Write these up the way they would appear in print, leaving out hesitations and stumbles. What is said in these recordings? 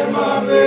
Emame.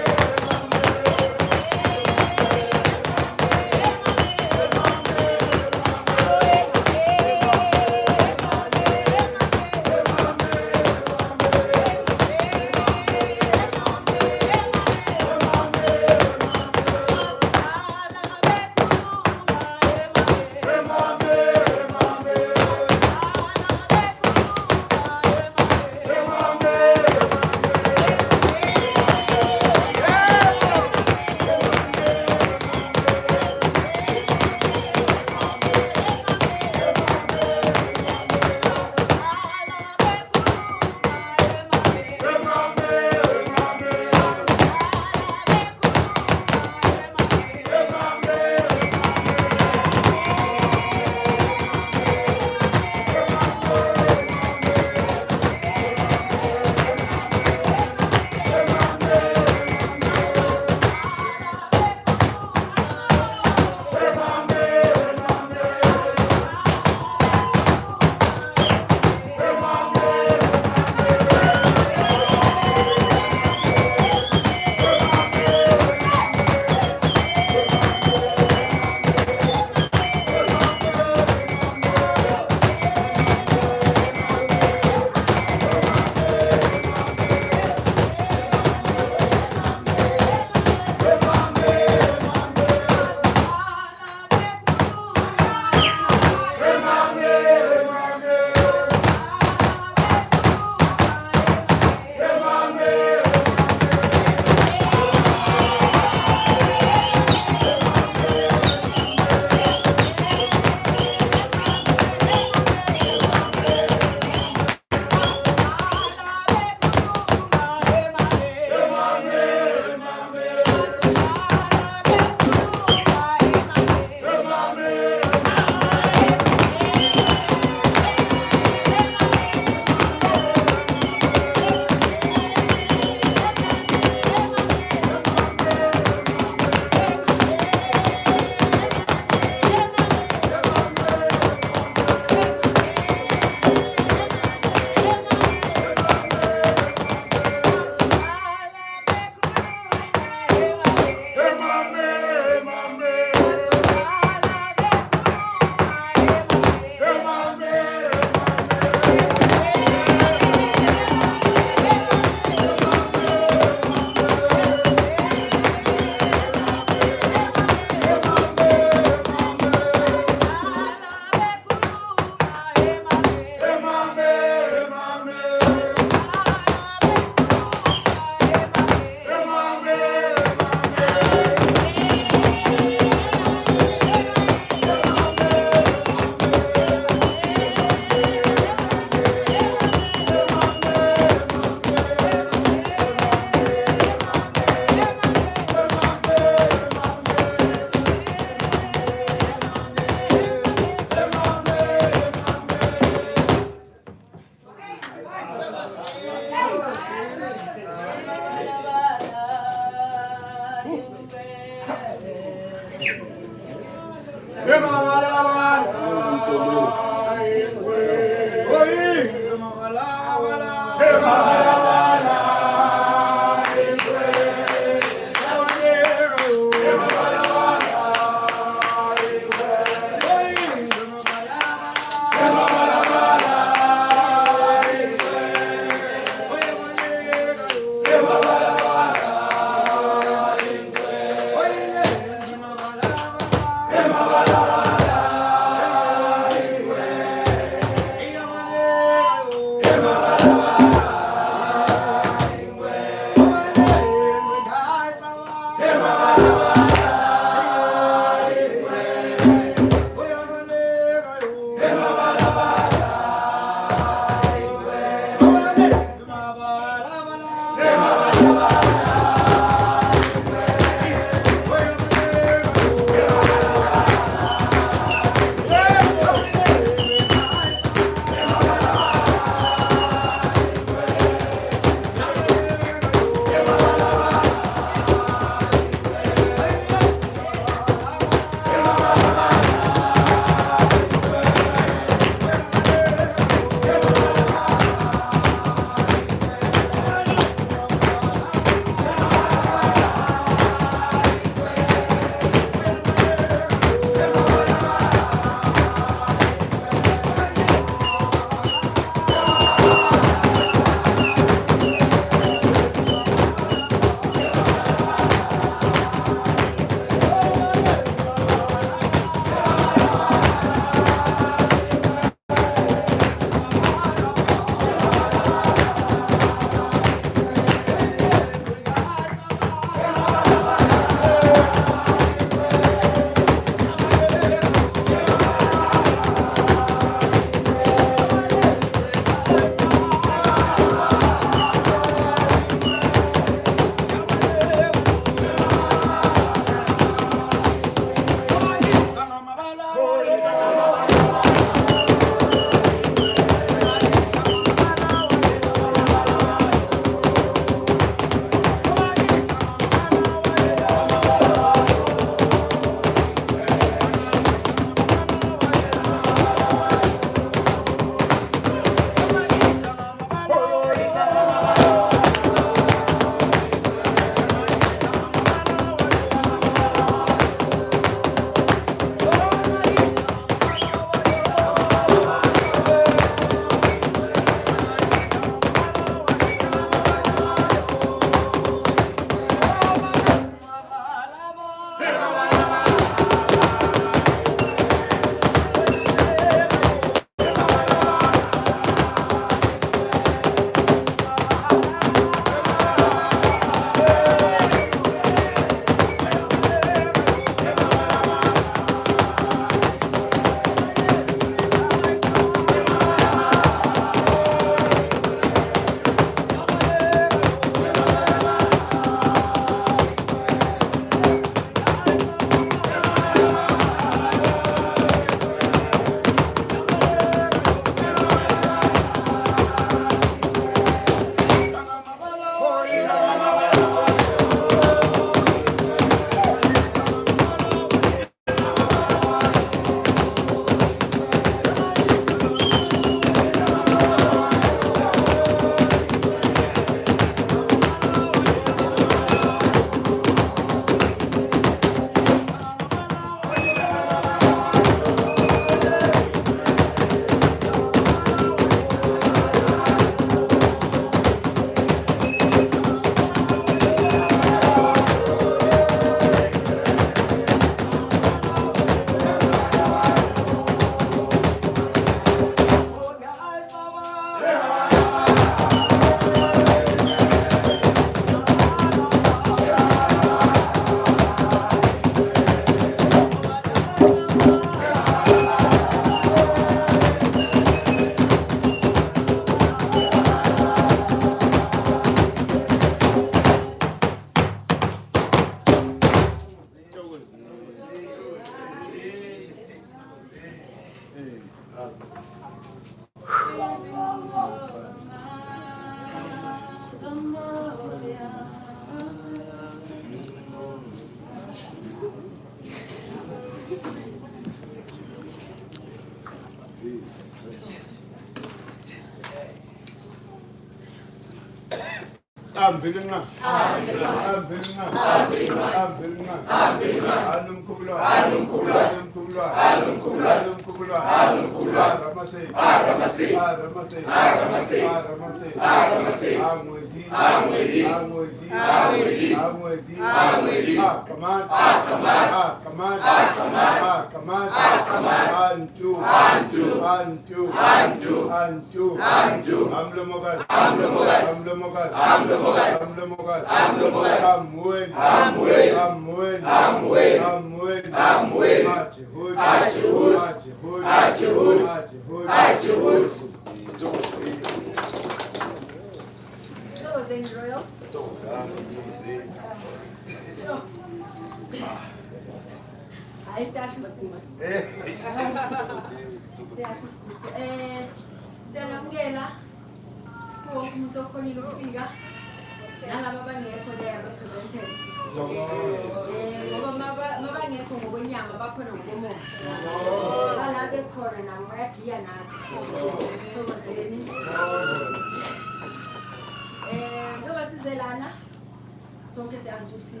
sonke siyazi ukuthi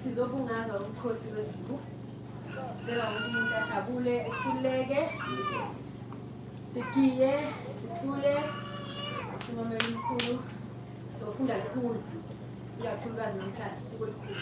sizobungaza umkhosi Wezibu. Ngicela wonke umuntu ajabule, ekhululeke, sigiye, sithule, simamele umkhulu, sofunda lukhulu, ikakhulukazi namhlanje usuku olukhulu.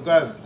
Andlukazi.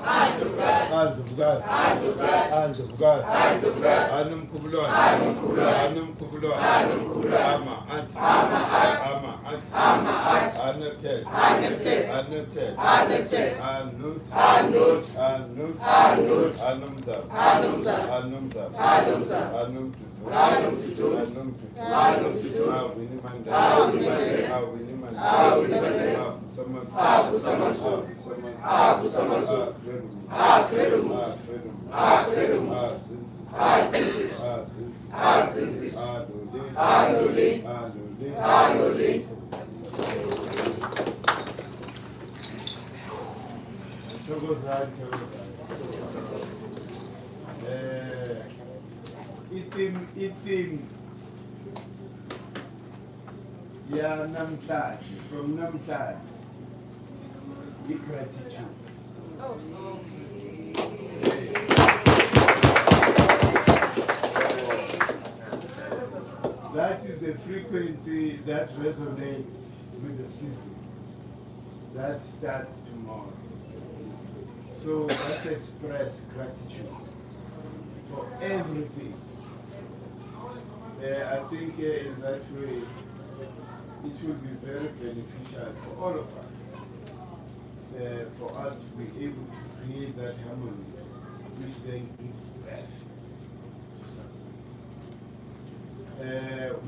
Itim ya namhlanje from namhlanje gratitude. That is the frequency that resonates with the season. That starts tomorrow. So let's express gratitude for everything. I think in that way it will be very beneficial for all of us, for us to be able to create that harmony which then gives breath to something.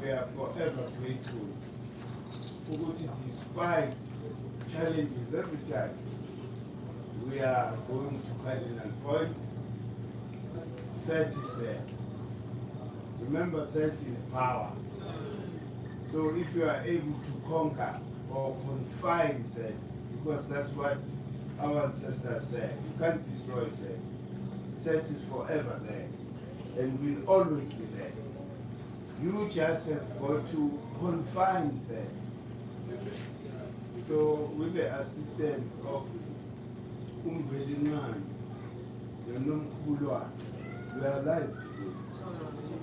We are forever grateful. Despite challenges every time, we are going to cardinal point. Set is there. Remember, set is power. So if you are able to conquer or confine set, because that's what our ancestors said, you can't destroy set. Set is forever there and will always be there. You just have got to confine set. So with the assistance of Umkhosi, we are alive today.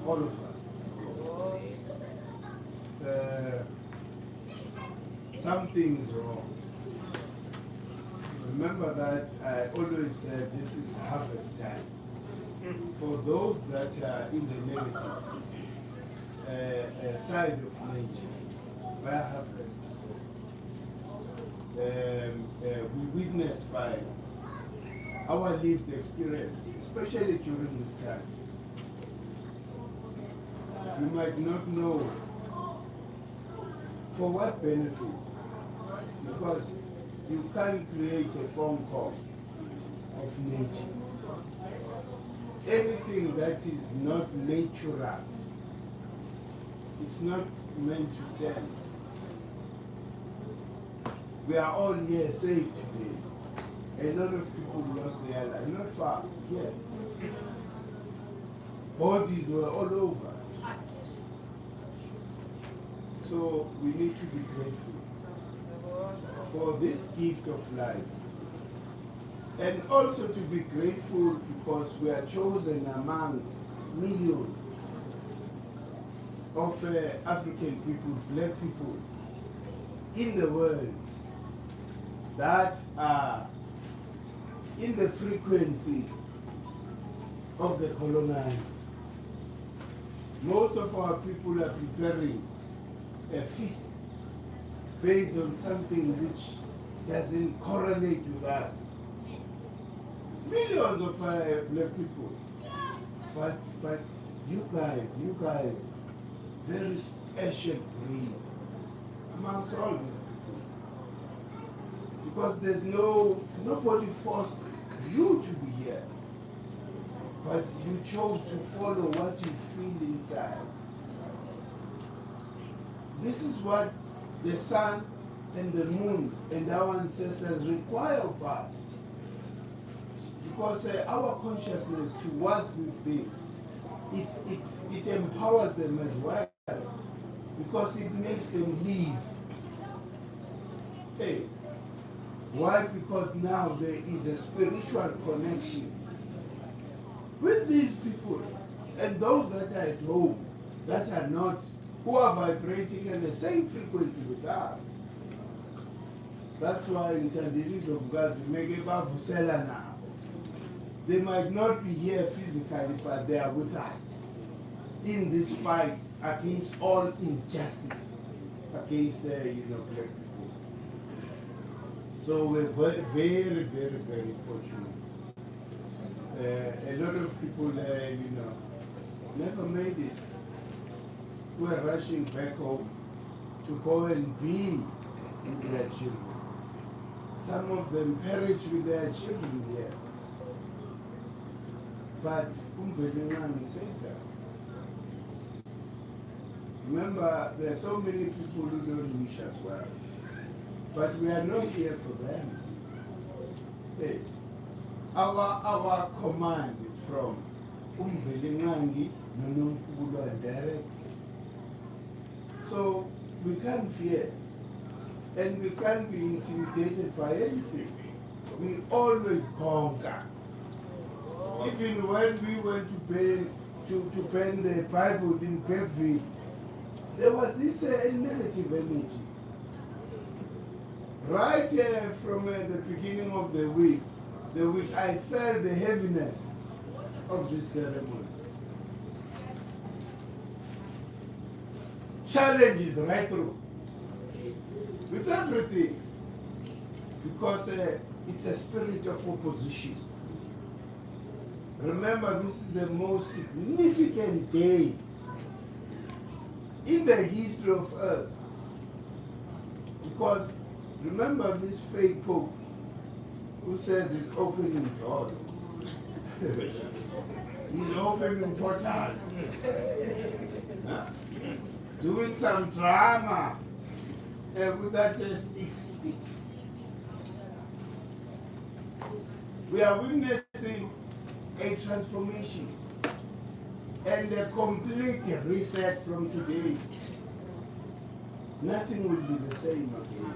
All of us. Something is wrong. Remember that I always said this is harvest time. For those that are in the negative side of nature, by harvest, we witness by our lived experience, especially during this time. You might not know for what benefit, because you can't create a phone call of nature. Anything that is not natural, it's not meant to stand. We are all here safe today. A lot of people lost their life, not far, here. Bodies were all over. So we need to be grateful for this gift of life. And also to be grateful because we are chosen amongst millions of African people, black people in the world that are in the frequency of the colonized. Most of our people are preparing a feast based on something which doesn't correlate with us. Millions of black people. But you guys, very special breed amongst all these people. Because there's nobody forced you to be here. But you chose to follow what you feel inside. This is what the sun and the moon and our ancestors require of us. Because our consciousness towards these things, it empowers them as well. Because it makes them live. Hey, why? Because now there is a spiritual connection with these people and those that are at home, that are not, who are vibrating at the same frequency with us. That's why in Tandilid of Gazi, Megeba Vusela now. They might not be here physically, but they are with us in this fight against all injustice, against the black people. So we're very, very, very, very fortunate. A lot of people, never made it. We're rushing back home to go and be with their children. Some of them perish with their children here. But Umkhosi saved us. Remember, there are so many people who don't wish us well. But we are not here for them. Hey, our command is from Umkhosi and direct. So we can't fear. And we can't be intimidated by anything. We always conquer. Even when we went to pen the Bible in Beville, there was this negative energy. Right from the beginning of the week, I felt the heaviness of this ceremony. Challenges right through. With everything. Because it's a spirit of opposition. Remember, this is the most significant day in the history of earth. Because remember this fake pope who says he's opening doors. He's opening portals. Doing some drama with that stick. We are witnessing a transformation and a complete reset from today. Nothing will be the same again.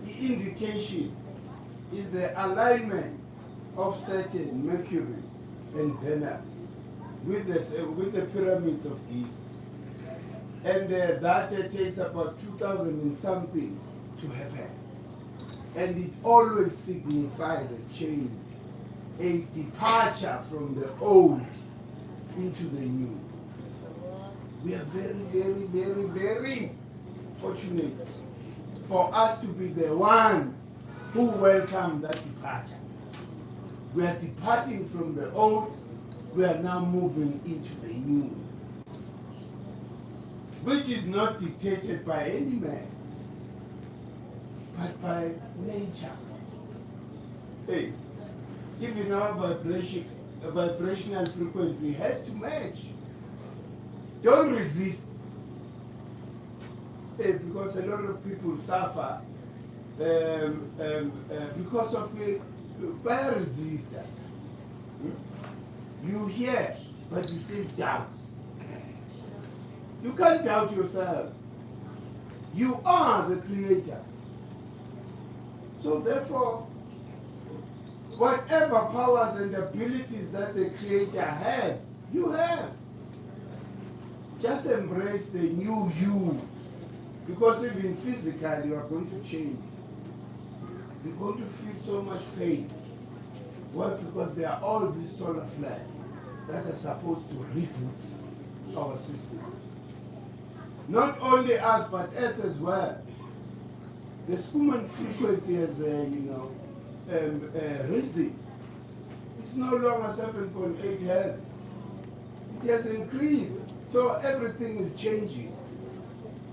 The indication is the alignment of Saturn, Mercury, and Venus with the pyramids of Giza. And that takes about 2000 and something to happen. And it always signifies a change, a departure from the old into the new. We are very, very, very, very fortunate for us to be the ones who welcome that departure. We are departing from the old, we are now moving into the new, which is not dictated by any man, but by nature. Hey, even our vibrational frequency has to match. Don't resist. Hey, because a lot of people suffer because of by resistance. You hear, but you still doubt. You can't doubt yourself. You are the creator. So therefore, whatever powers and abilities that the creator has, you have. Just embrace the new you. Because even physically you are going to change. You're going to feel so much pain. Why? Because there are all these solar flares that are supposed to reboot our system. Not only us, but Earth as well. The Schumann frequency has, risen. It's no longer 7.8 hertz. It has increased. So everything is changing.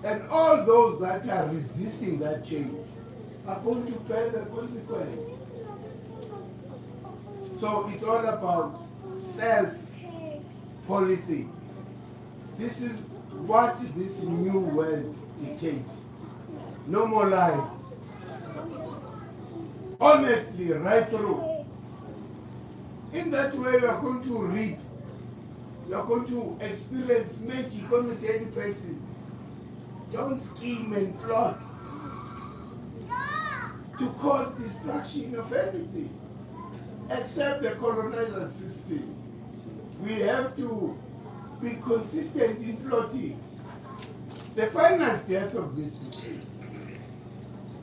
And all those that are resisting that change are going to bear the consequence. So it's all about self-policy. This is what this new world dictates. No more lies. Honestly, right through. In that way, you are going to reap. You are going to experience magic on a daily basis. Don't scheme and plot to cause destruction of anything, except the colonizer system. We have to be consistent in plotting. The final death of this system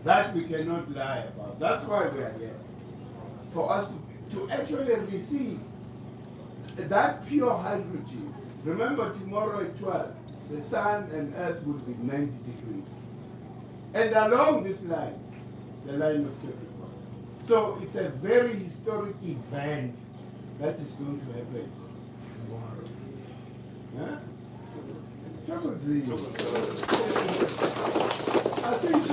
that we cannot lie about. That's why we are here. For us to actually receive that pure hydrogen. Remember, tomorrow at 12, the sun and earth will be 90 degrees. And along this line, the line of Capricorn. So it's a very historic event that is going to happen tomorrow. Huh? I think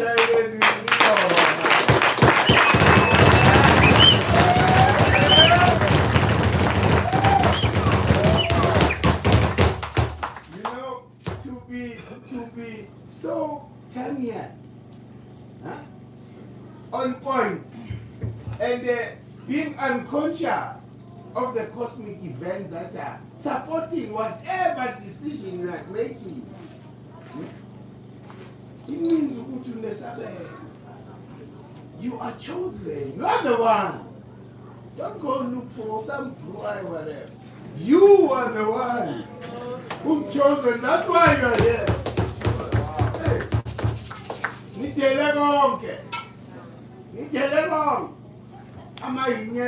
to be so 10 years, huh? On point, and being unconscious of the cosmic event that are supporting whatever decision you are making. It means you are chosen. You are the one. Don't go look for some brewer or whatever. You are the one who's chosen. That's why you are here. Nitele konke. Nitele konke. Ama inya.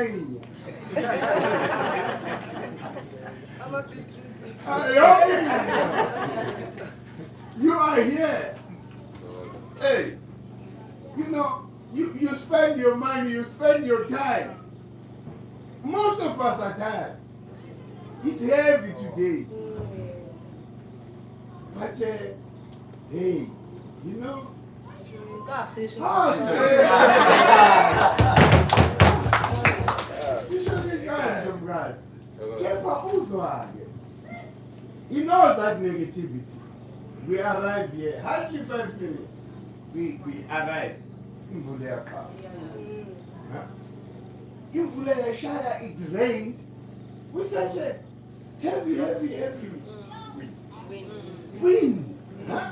You are here. Hey, you know, you spend your money, you spend your time. Most of us are tired. It's heavy today. But, hey, you know, you shouldn't come from God. You know that negativity. We arrive here, hardly 5 minutes. We arrive in Vulea. In Vulea Shire, it rained with such a heavy wind. Huh?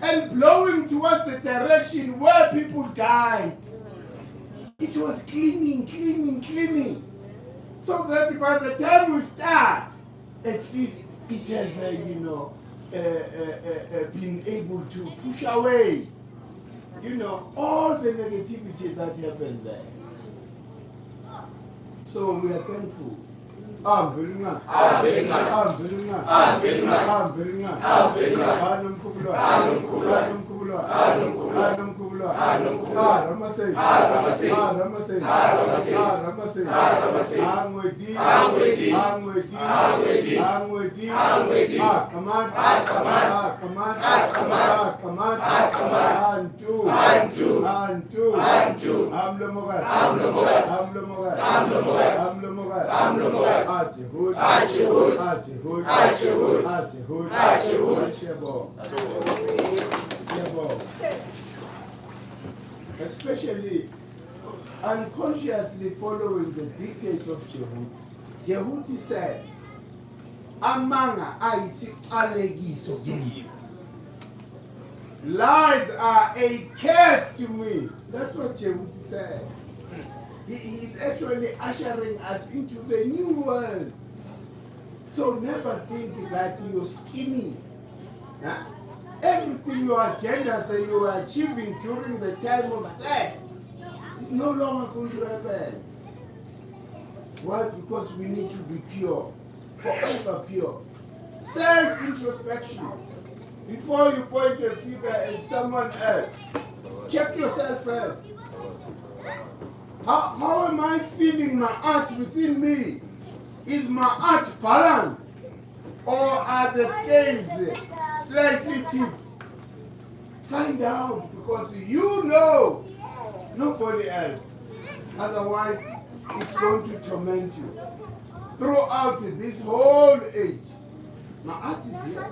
And blowing towards the direction where people died. It was cleaning. So that by the time we start, at least it has, been able to push away, all the negativity that happened there. So we are thankful. Especially unconsciously following the dictates of Jehud. Jehud said, Amanga aisiqalekiso kimi. Lies are a curse to me. That's what Jehud said. He is actually ushering us into the new world. So never think that you're skinny. Huh? Everything your agenda say you are achieving during the time of sex is no longer going to happen. Why? Because we need to be pure, forever pure. Self-introspection. Before you point a finger at someone else, check yourself first. How am I feeling my art within me? Is my art balanced? Or are the scales slightly tipped? Find out, because you know nobody else. Otherwise, it's going to torment you. Throughout this whole age, my art is here.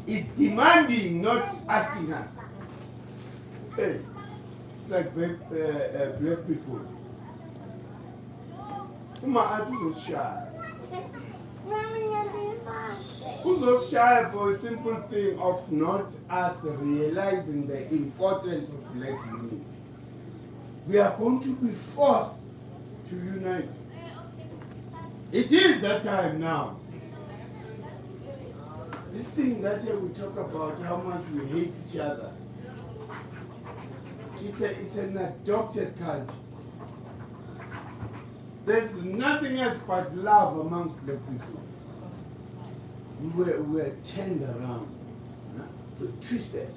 It's demanding, not asking us. Hey, it's like black people. My art is shy. Who's so shy for a simple thing of not us realizing the importance of black unity? We are going to be forced to unite. It is that time now. This thing that we talk about, how much we hate each other. it's an adopted culture. There's nothing else but love amongst black people. We were turned around. Huh? We're twisted.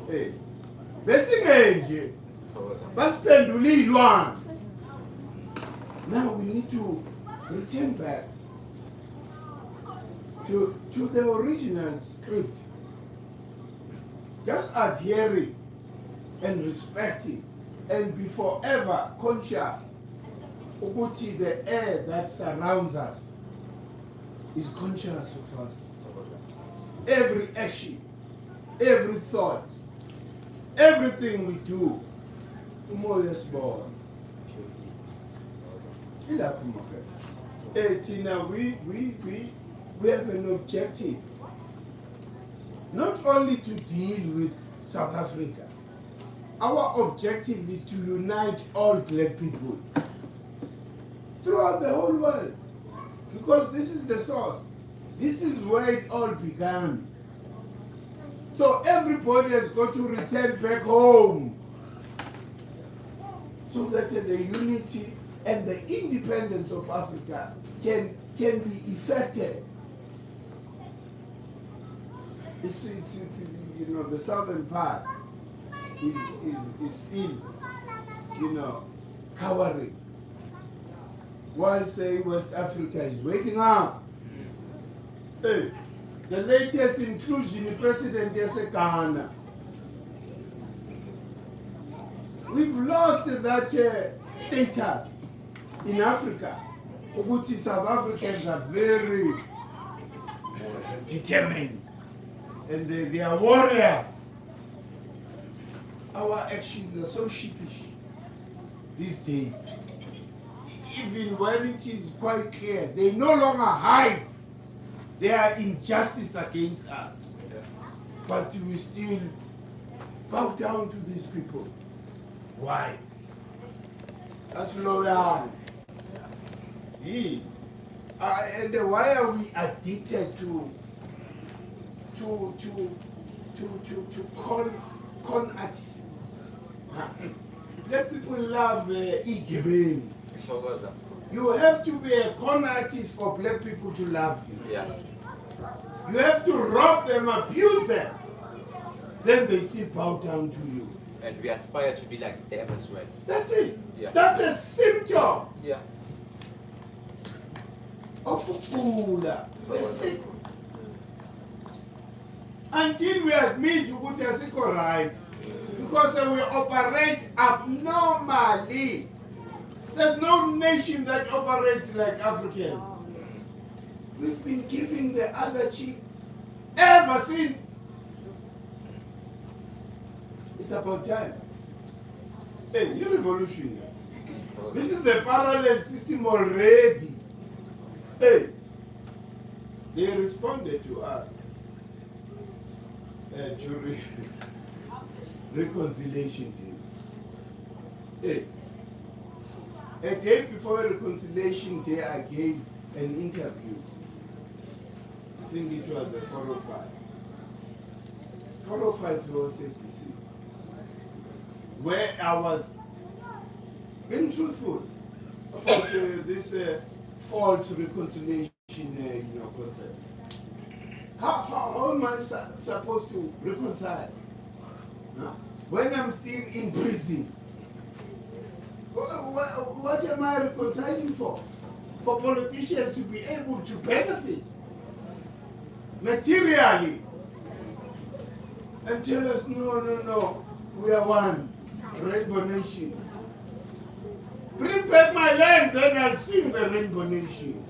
Hey. Besingenje. Basiphendulilwana. Now we need to return back to the original script. Just adhering and respecting and be forever conscious ukuthi the air that surrounds us is conscious of us. Every action, every thought, everything we do, umoya sibona. Ilapho manje. Tina, we have an objective. Not only to deal with South Africa. Our objective is to unite all black people throughout the whole world. Because this is the source. This is where it all began. So everybody has got to return back home so that the unity and the independence of Africa can be effected. It's you know, the southern part is still, you know, cowering. While say West Africa is waking up. Hey, the latest inclusion in President Ghana. We've lost that status in Africa. Ukuthi South Africans are very determined and they are warriors. Our actions are so sheepish these days. Even when it is quite clear, they no longer hide their injustice against us. But we still bow down to these people. Why? That's low down. And why are we addicted to con artists? Let people love e-gaming. You have to be a con artist for black people to love you. Yeah. You have to rob them, abuse them. Then they still bow down to you. And we aspire to be like them as well. That's it. Yeah. That's a symptom Yeah. of fool. We're sick. Until we admit we are sick, all right. Because we operate abnormally. There's no nation that operates like Africans. We've been giving the other cheek ever since. It's about time. Hey, you revolution. This is a parallel system already. Hey, they responded to us during Reconciliation Day. Hey, a day before Reconciliation Day, I gave an interview. I think it was a 405. 405 was APC, where I was being truthful about this false reconciliation concept. How am I supposed to reconcile? Huh? When I'm still in prison? What am I reconciling for? For politicians to be able to benefit materially and tell us, no, we are one, Rainbow Nation. Bring back my land, then I'll sing the Rainbow Nation.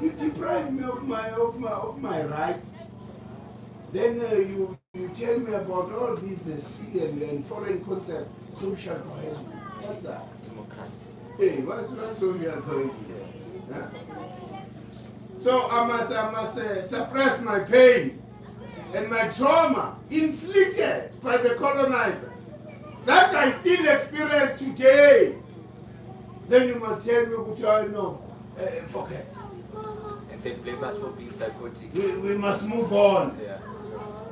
You deprive me of my rights, then you tell me about all these silly and foreign concepts, social cohesion. What's that? Democracy. Hey, what's social cohesion? Huh? So I must suppress my pain and my trauma inflicted by the colonizer that I still experience today. Then you must tell me, no, forget. And they blame us for being psychotic. We must move on. Yeah.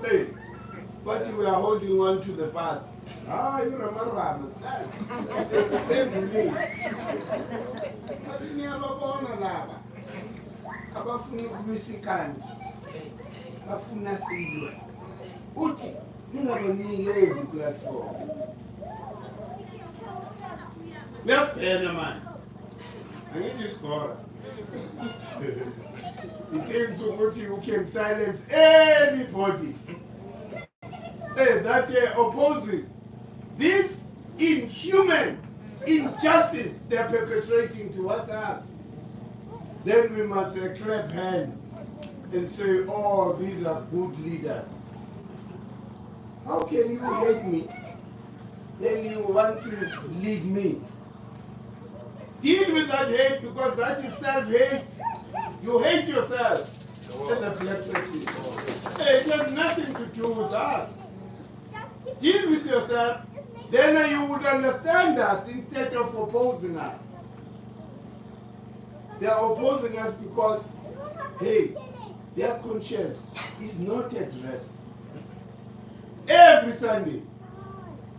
Hey, but we are holding on to the past. Ah, you're a marama, son. Then believe. But you never born a lava. Abafuna ukubisikandi. Bafuna silwe. Uthi ningabanikezi platform. Ngiyasiphena man. Angithi score. It means ukuthi you can silence anybody. That opposes this inhuman injustice they are perpetrating towards us. Then we must clap hands and say, oh, these are good leaders. How can you hate me? Then you want to lead me. Deal with that hate because that is self-hate. You hate yourself as a black person. It has nothing to do with us. Deal with yourself, then you would understand us instead of opposing us. They are opposing us because, hey, their conscience is not at rest. Every Sunday,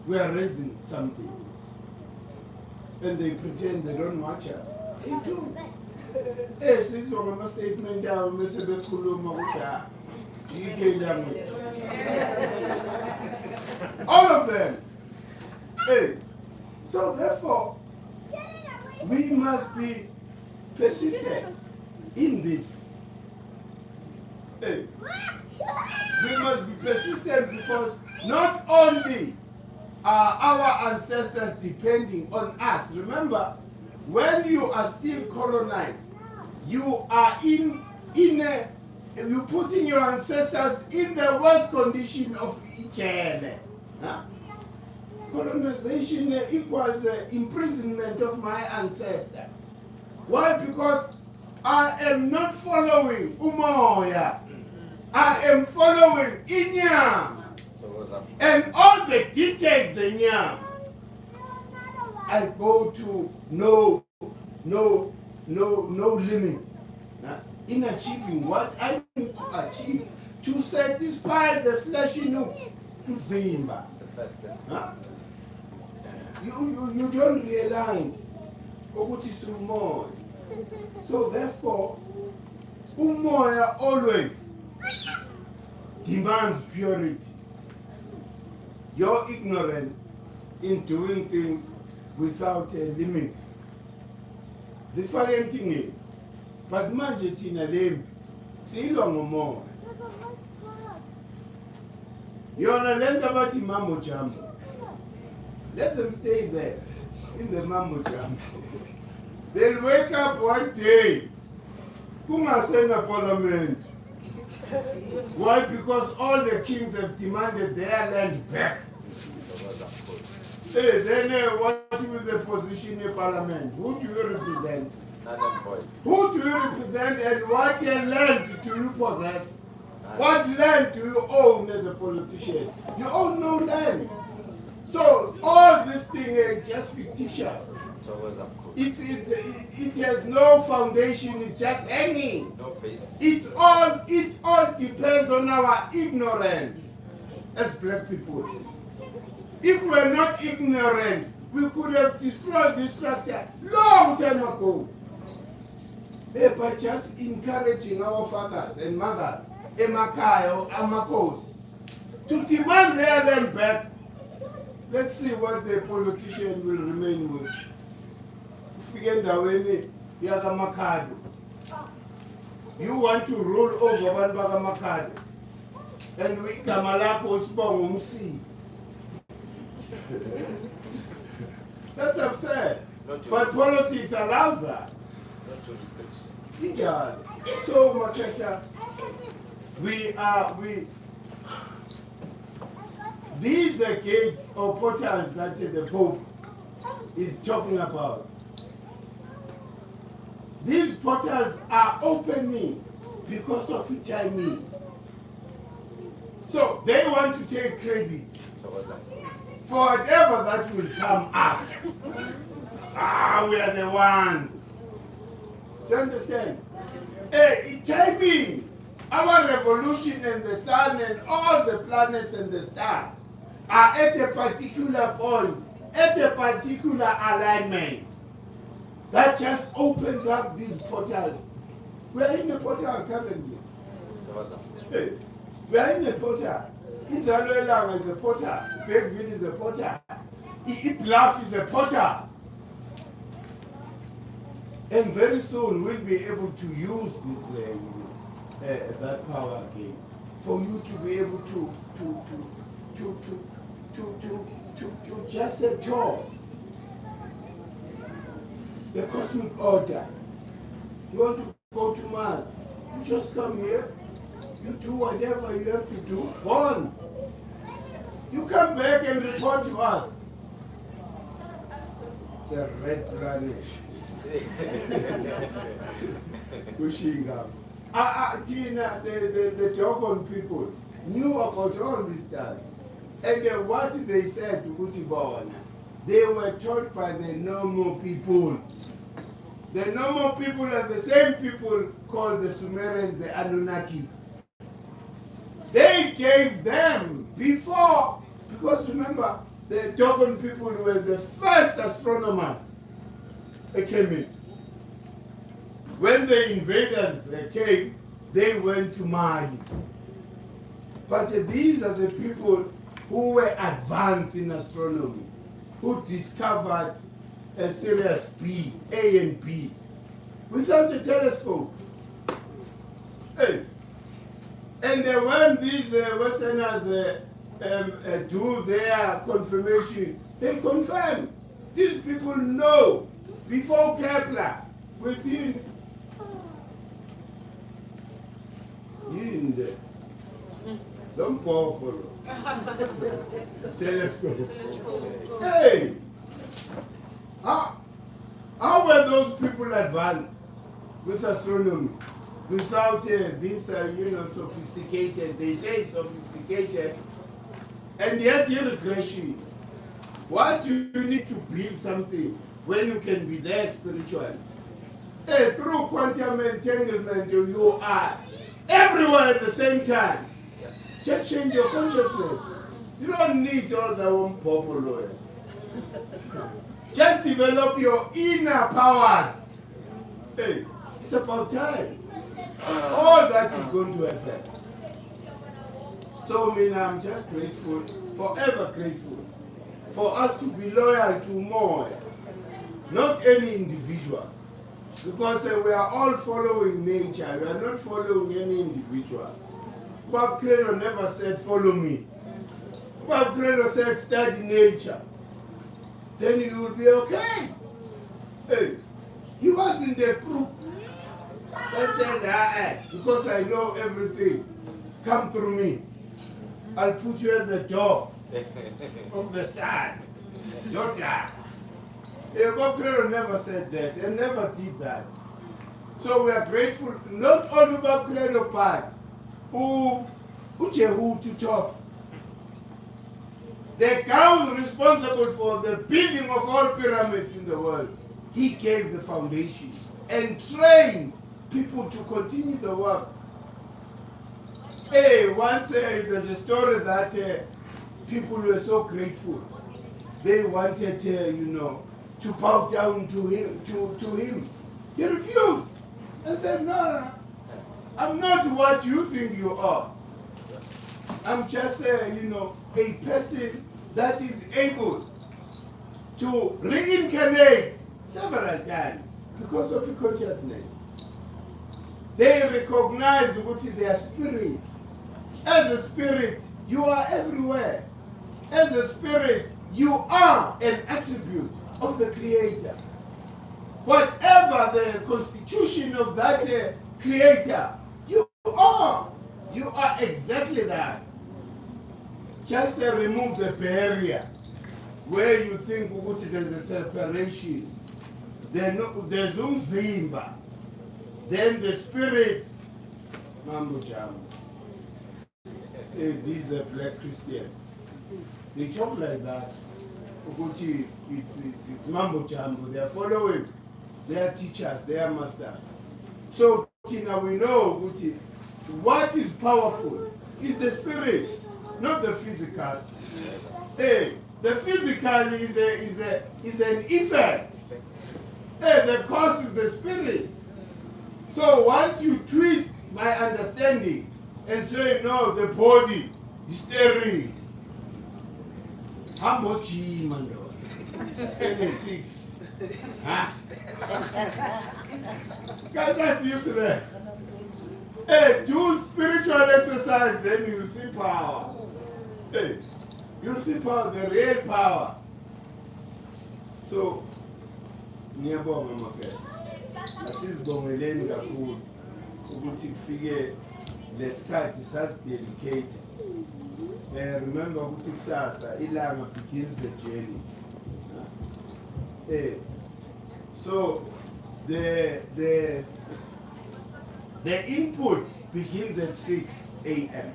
we are raising something. And they pretend they don't watch us. They do. Hey, since you have a statement down, Mr. Bekuluma, all of them. Hey. So therefore, we must be persistent in this. Hey. We must be persistent because not only are our ancestors depending on us. Remember, when you are still colonized, you are you're putting your ancestors in the worst condition of each other. Huh? Colonization equals imprisonment of my ancestor. Why? Because I am not following Umoya. I am following Inyam. And all the details in Inyam. I go to no limit. Huh? In achieving what I need to achieve to satisfy the fleshy Zimba. The five senses. Huh? You don't realize what is umoya. So therefore, umoya always demands purity. Your ignorance in doing things without a limit. Zifake empingeni. But manje thina lembi siyilwa ngomoya. Yona lento abathi mambo jambo. Let them stay there in the mambo jambo. They'll wake up one day. Kungasenga parliament. Why? Because all the kings have demanded their land back. Hey, then what will the position in parliament? Who do you represent? Who do you represent and what land do you possess? What land do you own as a politician? You own no land. So all this thing is just fictitious. It has no foundation, it's just hanging. No basis. It all depends on our ignorance as black people. If we're not ignorant, we could have destroyed this structure long time ago. By just encouraging our fathers and mothers, Emakayo, Amakos, to demand their land back. Let's see what the politician will remain with. You want to rule over Banbagamakado, and we Kamalako Spong Umsi. That's absurd. But politics allows that. Not to restriction. Yeah. So Makesha, these are gates or portals that the Pope is talking about. These portals are opening because of timing. So they want to take credit for whatever that will come after. We are the ones. Do you understand? Hey, timing. Our revolution and the sun and all the planets and the stars are at a particular point, at a particular alignment that just opens up these portals. We are in a portal currently. Hey, we are in a portal. Izalo is a portal. Bergville is a portal. Bluff is a portal. And very soon we'll be able to use this that power again for you to be able to just talk the cosmic order. You want to go to Mars? You just come here. You do whatever you have to do. Gone. You come back and report to us. It's a red planet. Pushing up. Tina, the Dogon people knew about all this stuff. And what they said to Utibona, they were taught by the normal people. The normal people are the same people called the Sumerians, the Anunnakis. They gave them before, because remember, the Dogon people were the first astronomers that came in. When the invaders came, they went to Mali. But these are the people who were advanced in astronomy, who discovered a Sirius B, A and B, without a telescope. Hey. And when these Westerners do their confirmation, they confirm. These people know before Kepler, within telescope. Hey, how were those people advanced with astronomy without this, sophisticated? They say sophisticated, and yet regression. Why do you need to build something when you can be there spiritually? Hey, through quantum entanglement, you are everywhere at the same time. Just change your consciousness. You don't need all the one popular. Just develop your inner powers. Hey, it's about time. All that is going to happen. So, I'm just grateful, forever grateful, for us to be loyal to more, not any individual. Because we are all following nature, we are not following any individual. Bob Credo never said, follow me. Bob Credo said, study nature. Then you will be okay. Hey, he was in the group that said, because I know everything, come through me. I'll put you at the door of the sun. Don't die. Bob Credo never said that and never did that. So we are grateful, not only Bob Credo, but Ujehu to Toth. The guy responsible for the building of all pyramids in the world. He gave the foundation and trained people to continue the work. Hey, once there's a story that people were so grateful. They wanted, to bow down to him. He refused and said, no, I'm not what you think you are. I'm just, a person that is able to reincarnate several times because of the consciousness. They recognize what is their spirit. As a spirit, you are everywhere. As a spirit, you are an attribute of the Creator. Whatever the constitution of that Creator, you are. You are exactly that. Just remove the barrier where you think there's a separation. There's umzimba. Then the spirit, Mambo Jam. These are black Christians. They talk like that. It's Mambo Jambo. They are following their teachers, their master. So, Tina, we know what is powerful is the spirit, not the physical. Hey, the physical is an effect. Hey, the cause is the spirit. So once you twist my understanding and say, no, the body is steering. How much man? 26. Huh? God, that's useless. Hey, do spiritual exercise, then you'll see power. Hey, you'll see power, the real power. So, ngiyabonga mama. Asizibongeleni kakhulu ukuthi kufike lesikhathi sasidedicate. Remember ukuthi kusasa ilanga begins the journey. So the input begins at 6 a.m.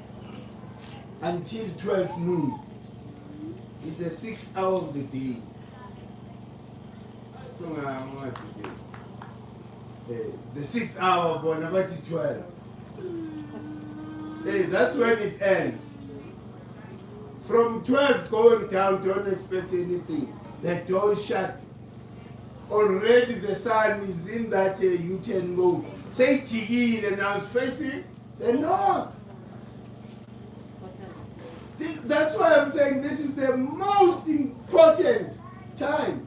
until 12 noon. It's the 6th hour of the day. So the 6th hour, but about 12. That's when it ends. From 12 going down, don't expect anything. The door is shut. Already the sun is in that U-turn mode. Say Chigil, and now it's facing the north. That's why I'm saying this is the most important time.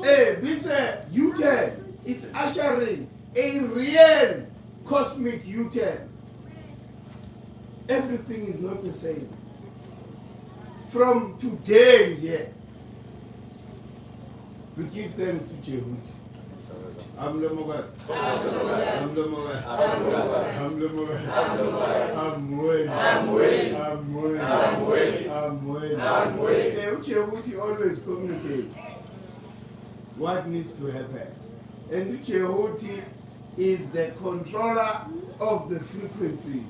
This U-turn, it's ushering a real cosmic U-turn. Everything is not the same. From today, yeah, we give thanks to Jehud. I'm the Mogat. I'm the Mogat. I'm the Mogat. I'm winning. I'm winning. I'm winning. I'm winning. I'm winning. I'm winning. Jehud always communicates what needs to happen. And Jehud is the controller of the frequencies.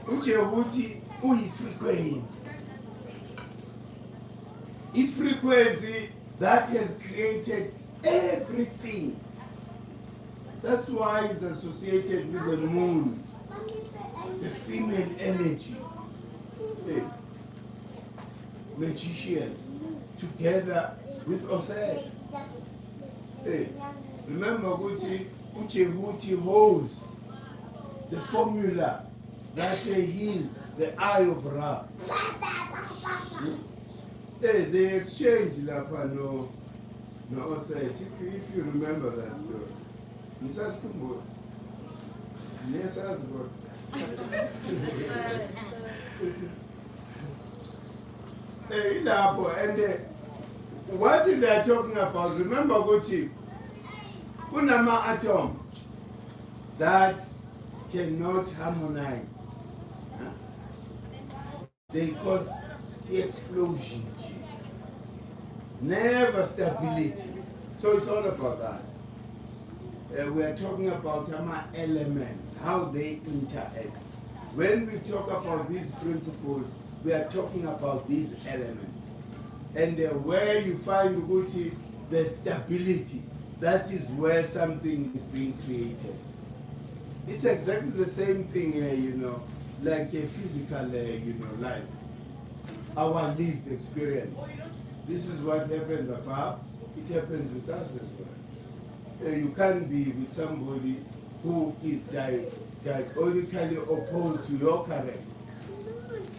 Jehud frequency. A frequency that has created everything. That's why it's associated with the moon, the female energy. Magician, together with Osed. Remember, Uche holds the formula that healed the eye of Ra. They exchange no Osed. If you remember that story. Mrs. Kumbo. Yes, as well. And what they are talking about, remember, Gucci, Unama atom that cannot harmonize. They cause explosion. Never stability. So it's all about that. We are talking about elements, how they interact. When we talk about these principles, we are talking about these elements. And where you find the stability, that is where something is being created. It's exactly the same thing, like a physical, life. Our lived experience. This is what happens above, it happens with us as well. You can't be with somebody who is diabolically opposed to your character.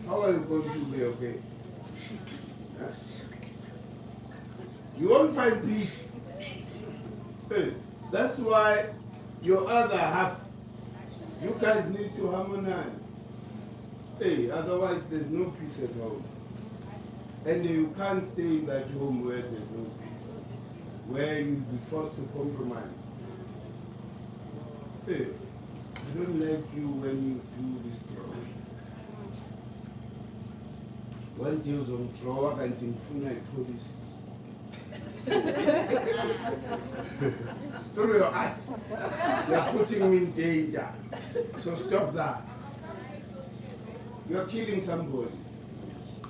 How are you going to be okay? Huh? You won't find beef. That's why your other half, you guys need to harmonize. Otherwise there's no peace at home. And you can't stay in that home where there's no peace, where you'll be forced to compromise. I don't like you when you do this drawing. One day was on draw and in Funa police. Through your acts, you're putting me in danger. So stop that. You're killing somebody.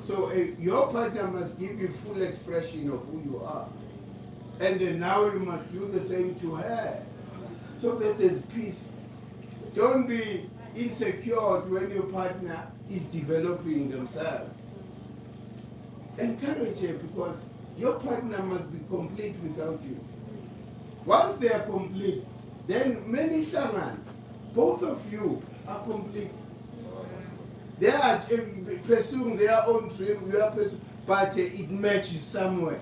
So your partner must give you full expression of who you are. And then now you must do the same to her. So that there's peace. Don't be insecure when your partner is developing themselves. Encourage her because your partner must be complete without you. Once they are complete, then many shaman, both of you are complete. They are pursuing their own dream, you are pursuing, but it matches somewhere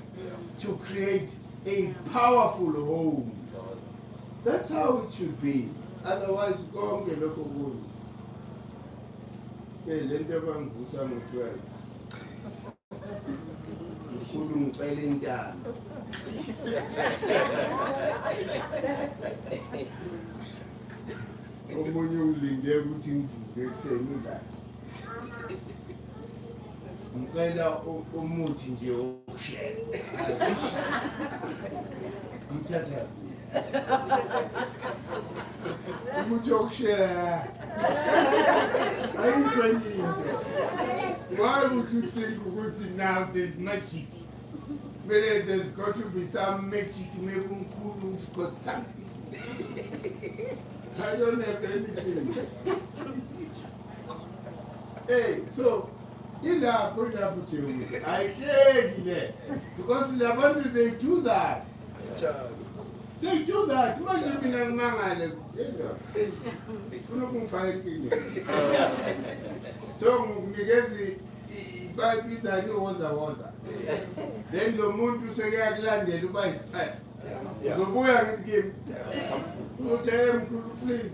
to create a powerful home. That's how it should be. Otherwise, go and look at let them do some 12. Omunye ulinde ukuthi ngivuke ekuseni la. Ngicela umuthi nje wokushela. Ngithatha. Umuthi wokushela. Ayikho into. Why would you think ukuthi now there's magic? Maybe there's got to be some magic, maybe Umkhulu has got something. I don't have anything. Hey, so, in that point I put you, I said there, because Lavandu, they do that. They do that. Imagine being a man, so, Nigezi, I know was. Then the moon to say I landed to buy stuff. So boy I give so tell him please.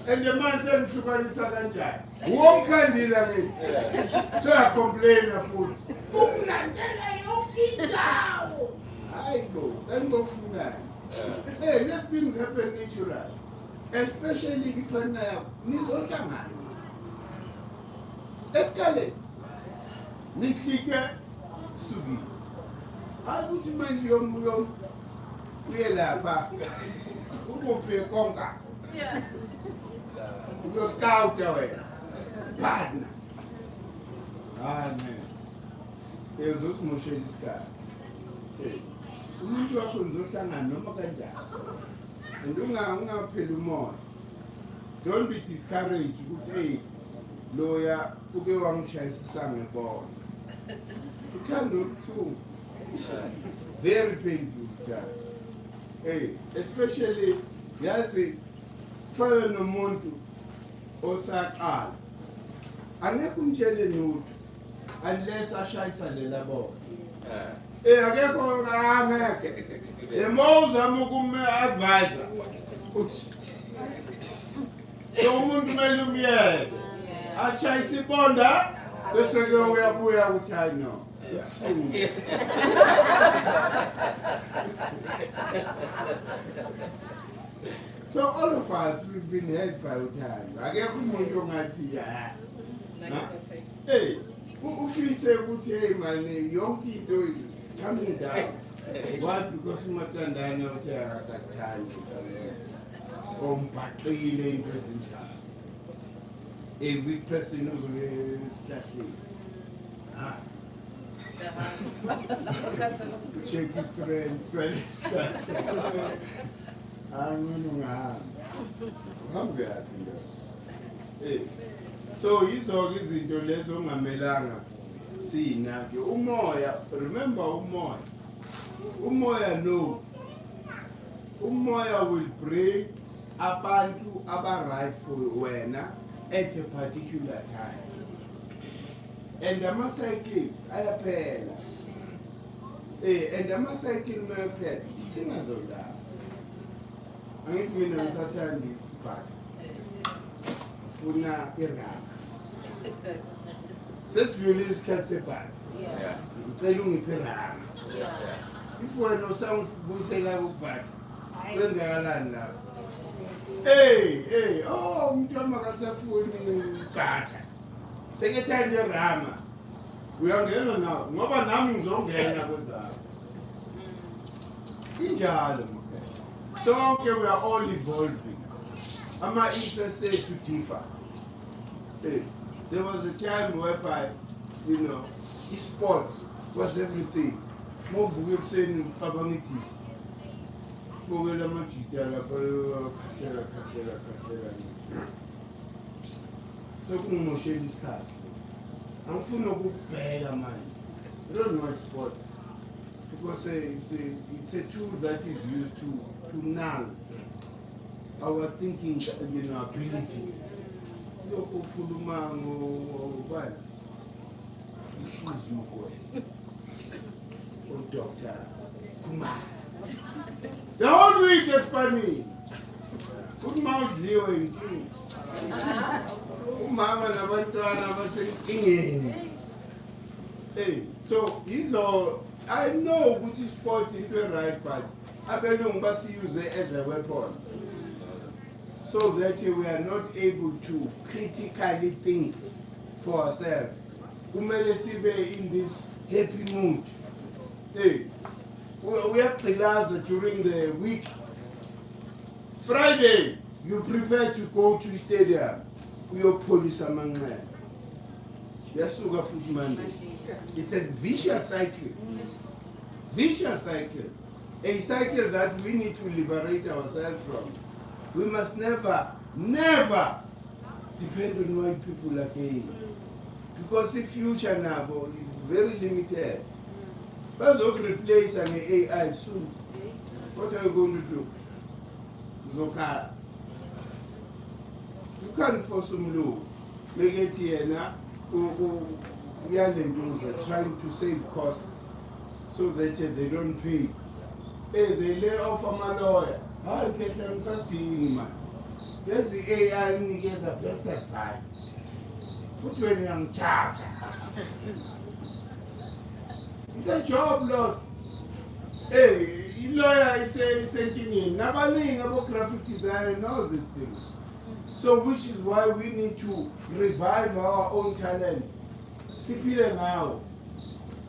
And the man said to buy the Salanja. One candy so I complain of food. I go, then go for that. Hey, let things happen natural. Especially if I need also man. Escalate. Niklika sugi. I would mind young Reala, who won't be a conquer. Your scout away. Partner. Amen. There's also motion scar. Umuntu wakho ngizohlangana noma kanjani. And ungaphela umoya. Don't be discouraged ukuthi hey lawyer uke wangishayisa ngebhola. Uthando olubuhlungu. Very painful time. Hey, especially yazi fana nomuntu osaqala. Angeke umtshele lutho unless ashayisa lela bola. Akekho angeke. Uzama ukum-advise uthi so umuntu kumele umyeke atshayisa ibonda bese ke uyabuya ukuthi hayi no. So all of us we've been held by time. Akekho umuntu ongathi ya. Hey, ufise ukuthi hey man yonke into is coming down. Why? Because umathandana uthi akasakuthandi ombhaqile into ezinjalo. A weak person who's slashing. Check his strength, swell his strength. I'm glad. Hey. So yizo izinto lezo ongamelanga sina ke umoya. Remember umoya. Umoya knows. Umoya will bring abantu aba-right for wena at a particular time. And ama-cycle ayaphela. And ama-cycle mayaphela singazodala. Angithi mina ngisathanda ibhadi. Funa irama. Sesidlule isikhathi sebhadi. Ngicela ungiphe irama. If wena usangibuyisela kubhadi, kwenzakalani lapho? Hey, umuntu amakasafuni idatha. Sekethanda irama. Uyangena nawo ngoba nami ngizongena kwezakho. Injalo mke. Sonke we are all evolving. Ama-interests ethu differ. Hey, there was a time whereby, sport was everything. Movuke ekuseni ucabanga idisi. Bogela majita lapho khahlela. So kumoshe isikhathi. Angifuni ukubheka manje. I don't know sport because it's a tool that is used to null our thinking, abilities. Lokho khuluma ngobani? Issues mokwe. Doctor Kumar. The whole week is funny. Kumar udliwe inkingi. Umama nabantwana basenkingeni. Hey, so he's all. I know which is sport is the right part. Abelungu basi use it as a weapon, so that we are not able to critically think for ourselves. Kumele sibe in this happy mood. Hey, we have class during the week. Friday, you prepare to go to stadium. We are police among men. Yes, food Monday. It's a vicious cycle. Vicious cycle. A cycle that we need to liberate ourselves from. We must never depend on white people again. Because the future now is very limited. Let's not replace an AI soon. What are you going to do? Zoka. You can't force them low. Make it here now. We are trying to save costs so that they don't pay. Hey, they lay off my lawyer. How you get them something, man? There's the AI and gets the best advice. Put you in young charge. It's a job loss. Hey, lawyer is thinking in Nabaning about graphic design and all these things. So which is why we need to revive our own talent. Sipile now.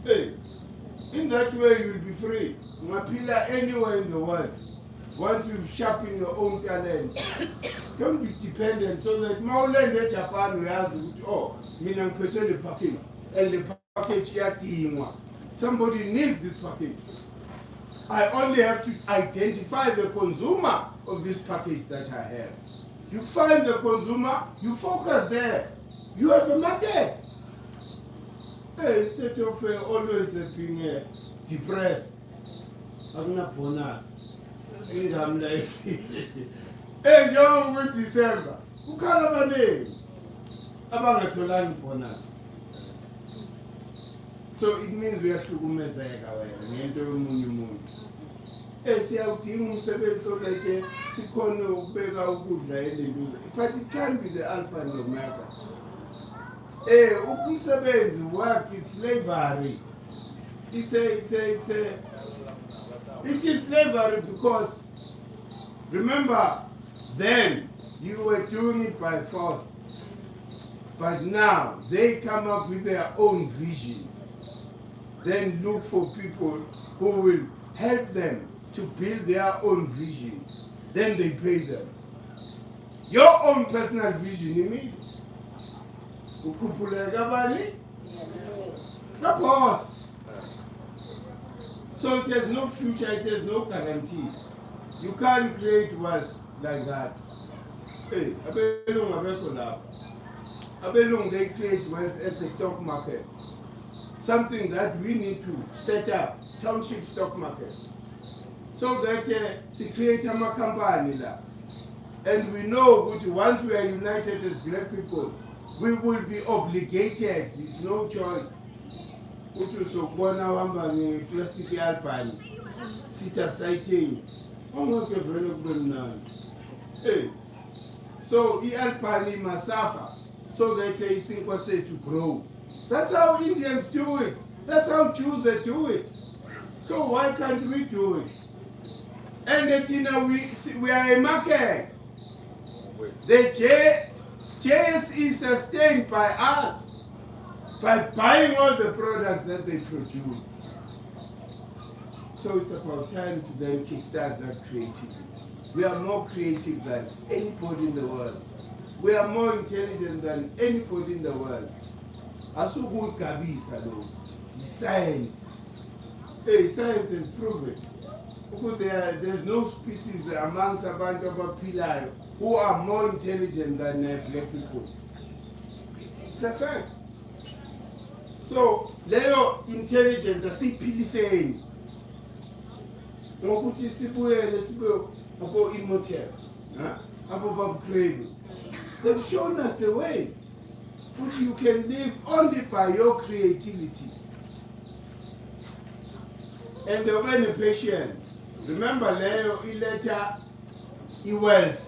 Hey, in that way you'll be free. Mapila anywhere in the world. Once you've sharpened your own talent, don't be dependent so that Mauland in Japan we have meaning the package and the package here. Somebody needs this package. I only have to identify the consumer of this package that I have. You find the consumer, you focus there. You have a market. Hey, instead of always being depressed, I'm not bonus. I'm lazy. Hey, John, with December. Who can't have a name? About a land bonus. So it means we have to go mezeka ngento yomunye. Siyawudinga umsebenzi so that sikhona ukubeka ukudla elenduze. But it can't be the alpha and omega. Umsebenzi work is slavery. It is slavery because remember then you were doing it by force. But now they come up with their own vision. Then look for people who will help them to build their own vision. Then they pay them. Your own personal vision, you mean? The boss. So it has no future, it has no guarantee. You can't create wealth like that. Hey, Abelung, they create wealth at the stock market. Something that we need to set up, township stock market. So that she create a company. And we know that once we are united as black people, we will be obligated, there's no choice. Plastic alpine, sita sighting. Hey. So the alpine must suffer so that they think was said to grow. That's how Indians do it. That's how Jews do it. So why can't we do it? And that we are a market. The JS is sustained by us by buying all the products that they produce. So it's about time to then kickstart that creativity. We are more creative than anybody in the world. We are more intelligent than anybody in the world. Asugu Kabisa, science. Hey, science has proven. Because there's no species amongst abantu abaphilayo who are more intelligent than black people. It's a fact. So, leyo intelligence asiphiliseni. Ngokuthi sibuyele abo immortal, abo upgrade. They've shown us the way. But you can live only by your creativity. And when you're patient, remember leyo ileta wealth,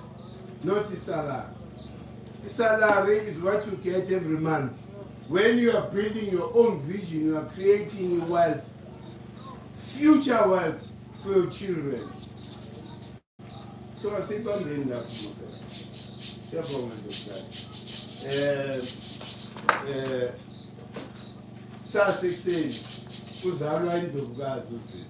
not the salary. The salary is what you get every month. When you are building your own vision, you are creating wealth, future wealth for your children. So I say, don't end up with that. Psalm 16, uzalwa indlovukazi uthi.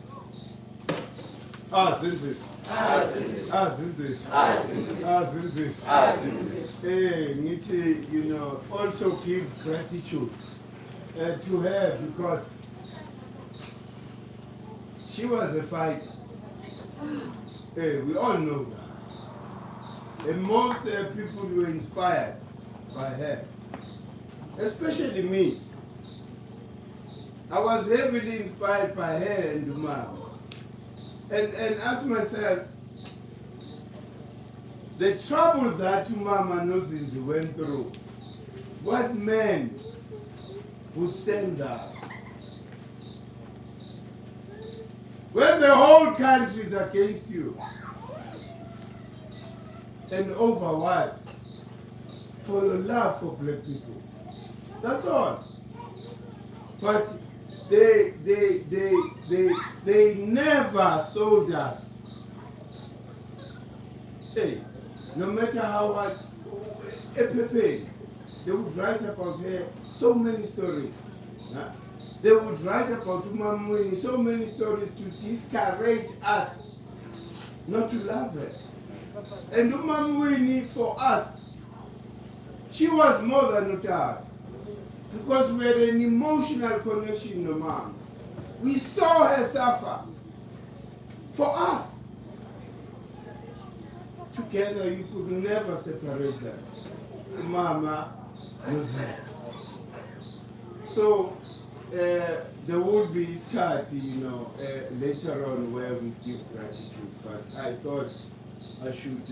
You know, also give gratitude to her because she was a fighter. We all know that. And most people were inspired by her, especially me. I was heavily inspired by her and Umama. And ask myself, the trouble that Umama Nozinzi went through, what man would stand there? When the whole country is against you, and over what? For your love for black people. That's all. But they never sold us. Hey, no matter how hard, they would write about her so many stories. Huh? They would write about Umamweni so many stories to discourage us not to love her. And Umamweni for us, she was more than a child. Because we had an emotional connection in the mom. We saw her suffer. For us. Together you could never separate them. Mama was it. So there would be skati, later on where we give gratitude. But I thought I should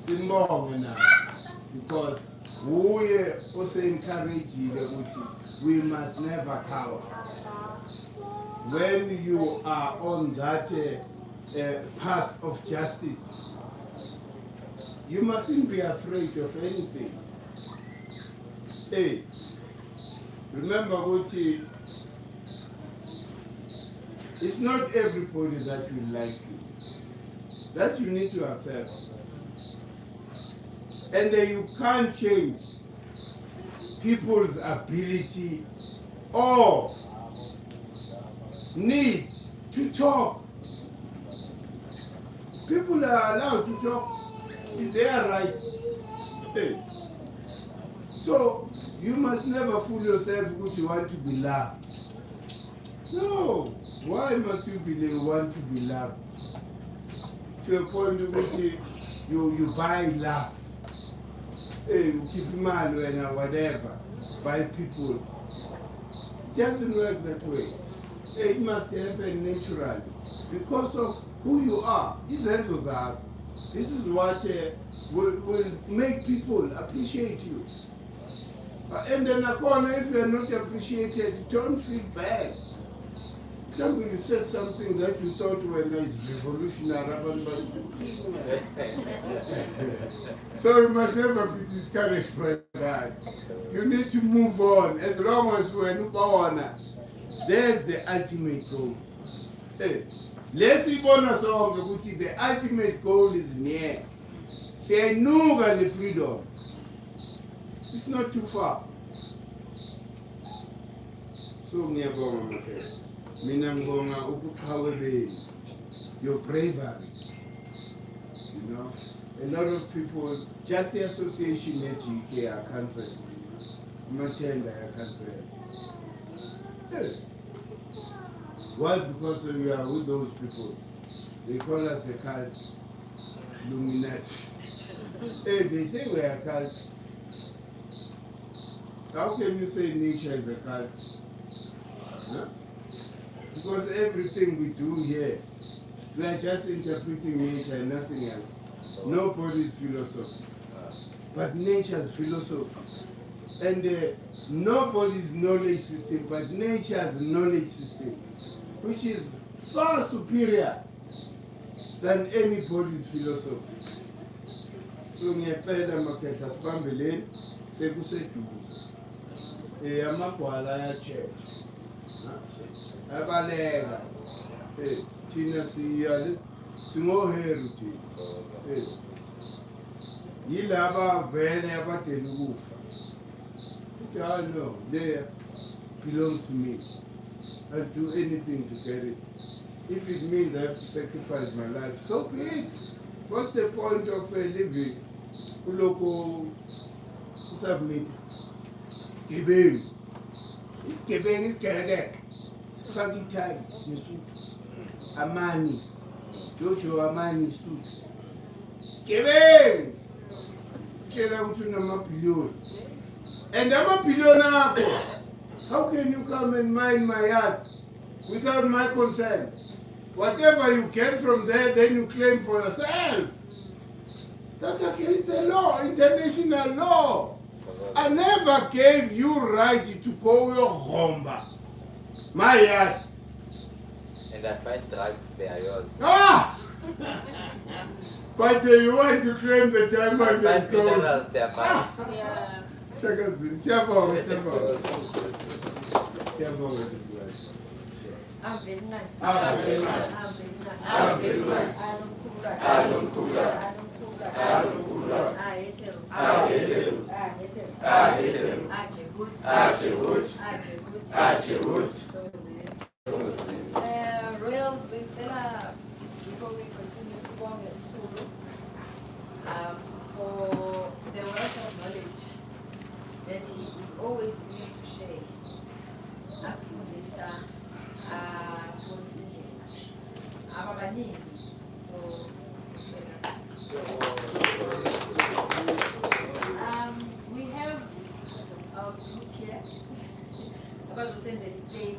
simbonge now. Because we also encourage you, we must never cower. When you are on that path of justice, you mustn't be afraid of anything. Hey, remember, Gucci, it's not everybody that will like you. That you need to accept. And you can't change people's ability or need to talk. People are allowed to talk. It's their right. Hey. So you must never fool yourself because you want to be loved. No. Why must you want to be loved? To a point in which you buy love. Hey, you keep man or whatever by people. It doesn't work that way. It must happen naturally because of who you are. These angels are. This is what will make people appreciate you. And then if you are not appreciated, don't feel bad. Somebody you said something that you thought was revolutionary. So you must never be discouraged by that. You need to move on. As long as we're not, there's the ultimate goal. Hey, let's see bonus song. The ultimate goal is near. Say no the freedom. It's not too far. So ngiyabonga mfethu. Mina ngibonga ukuqhaweleni, your bravery. You know, a lot of people, just the association at GK are cancelled. Matenda are cancelled. Why? Because we are with those people. They call us a cult. Illuminati. Hey, they say we are a cult. How can you say nature is a cult? Huh? Because everything we do here, we are just interpreting nature and nothing else. Nobody's philosophy. But nature's philosophy. And nobody's knowledge system, but nature's knowledge system, which is far superior than anybody's philosophy. So ngiyacela makhehla sibambeleni sekuseduze. Amagwala ya church. Abaleka. Thina siyale singoheru thina. Yilaba vele abadela ukufa. No, there belongs to me. I'll do anything to get it. If it means I have to sacrifice my life, so be it. What's the point of living? Uloko submit. Giving. It's giving, it's getting. It's fucking time. Suit. Amani. Jojo Amani suit. It's giving. Get out to Namapillion. And I'm a billionaire. How can you come and mine my yard without my consent? Whatever you get from there, then you claim for yourself. That's against the law, international law. I never gave you right to go your homba. My yard. And I find drugs, they are yours. Ah! But you want to claim the time I and then find go. minerals, they are mine. Yeah. Siyabonga. Royals, before we continue, Sibonga Mkhulu, for the wealth of knowledge that he is always willing to share. Asifundisa, asifundisa indlela. Ababaningi. So, we have our group here. Abazosenzela i-play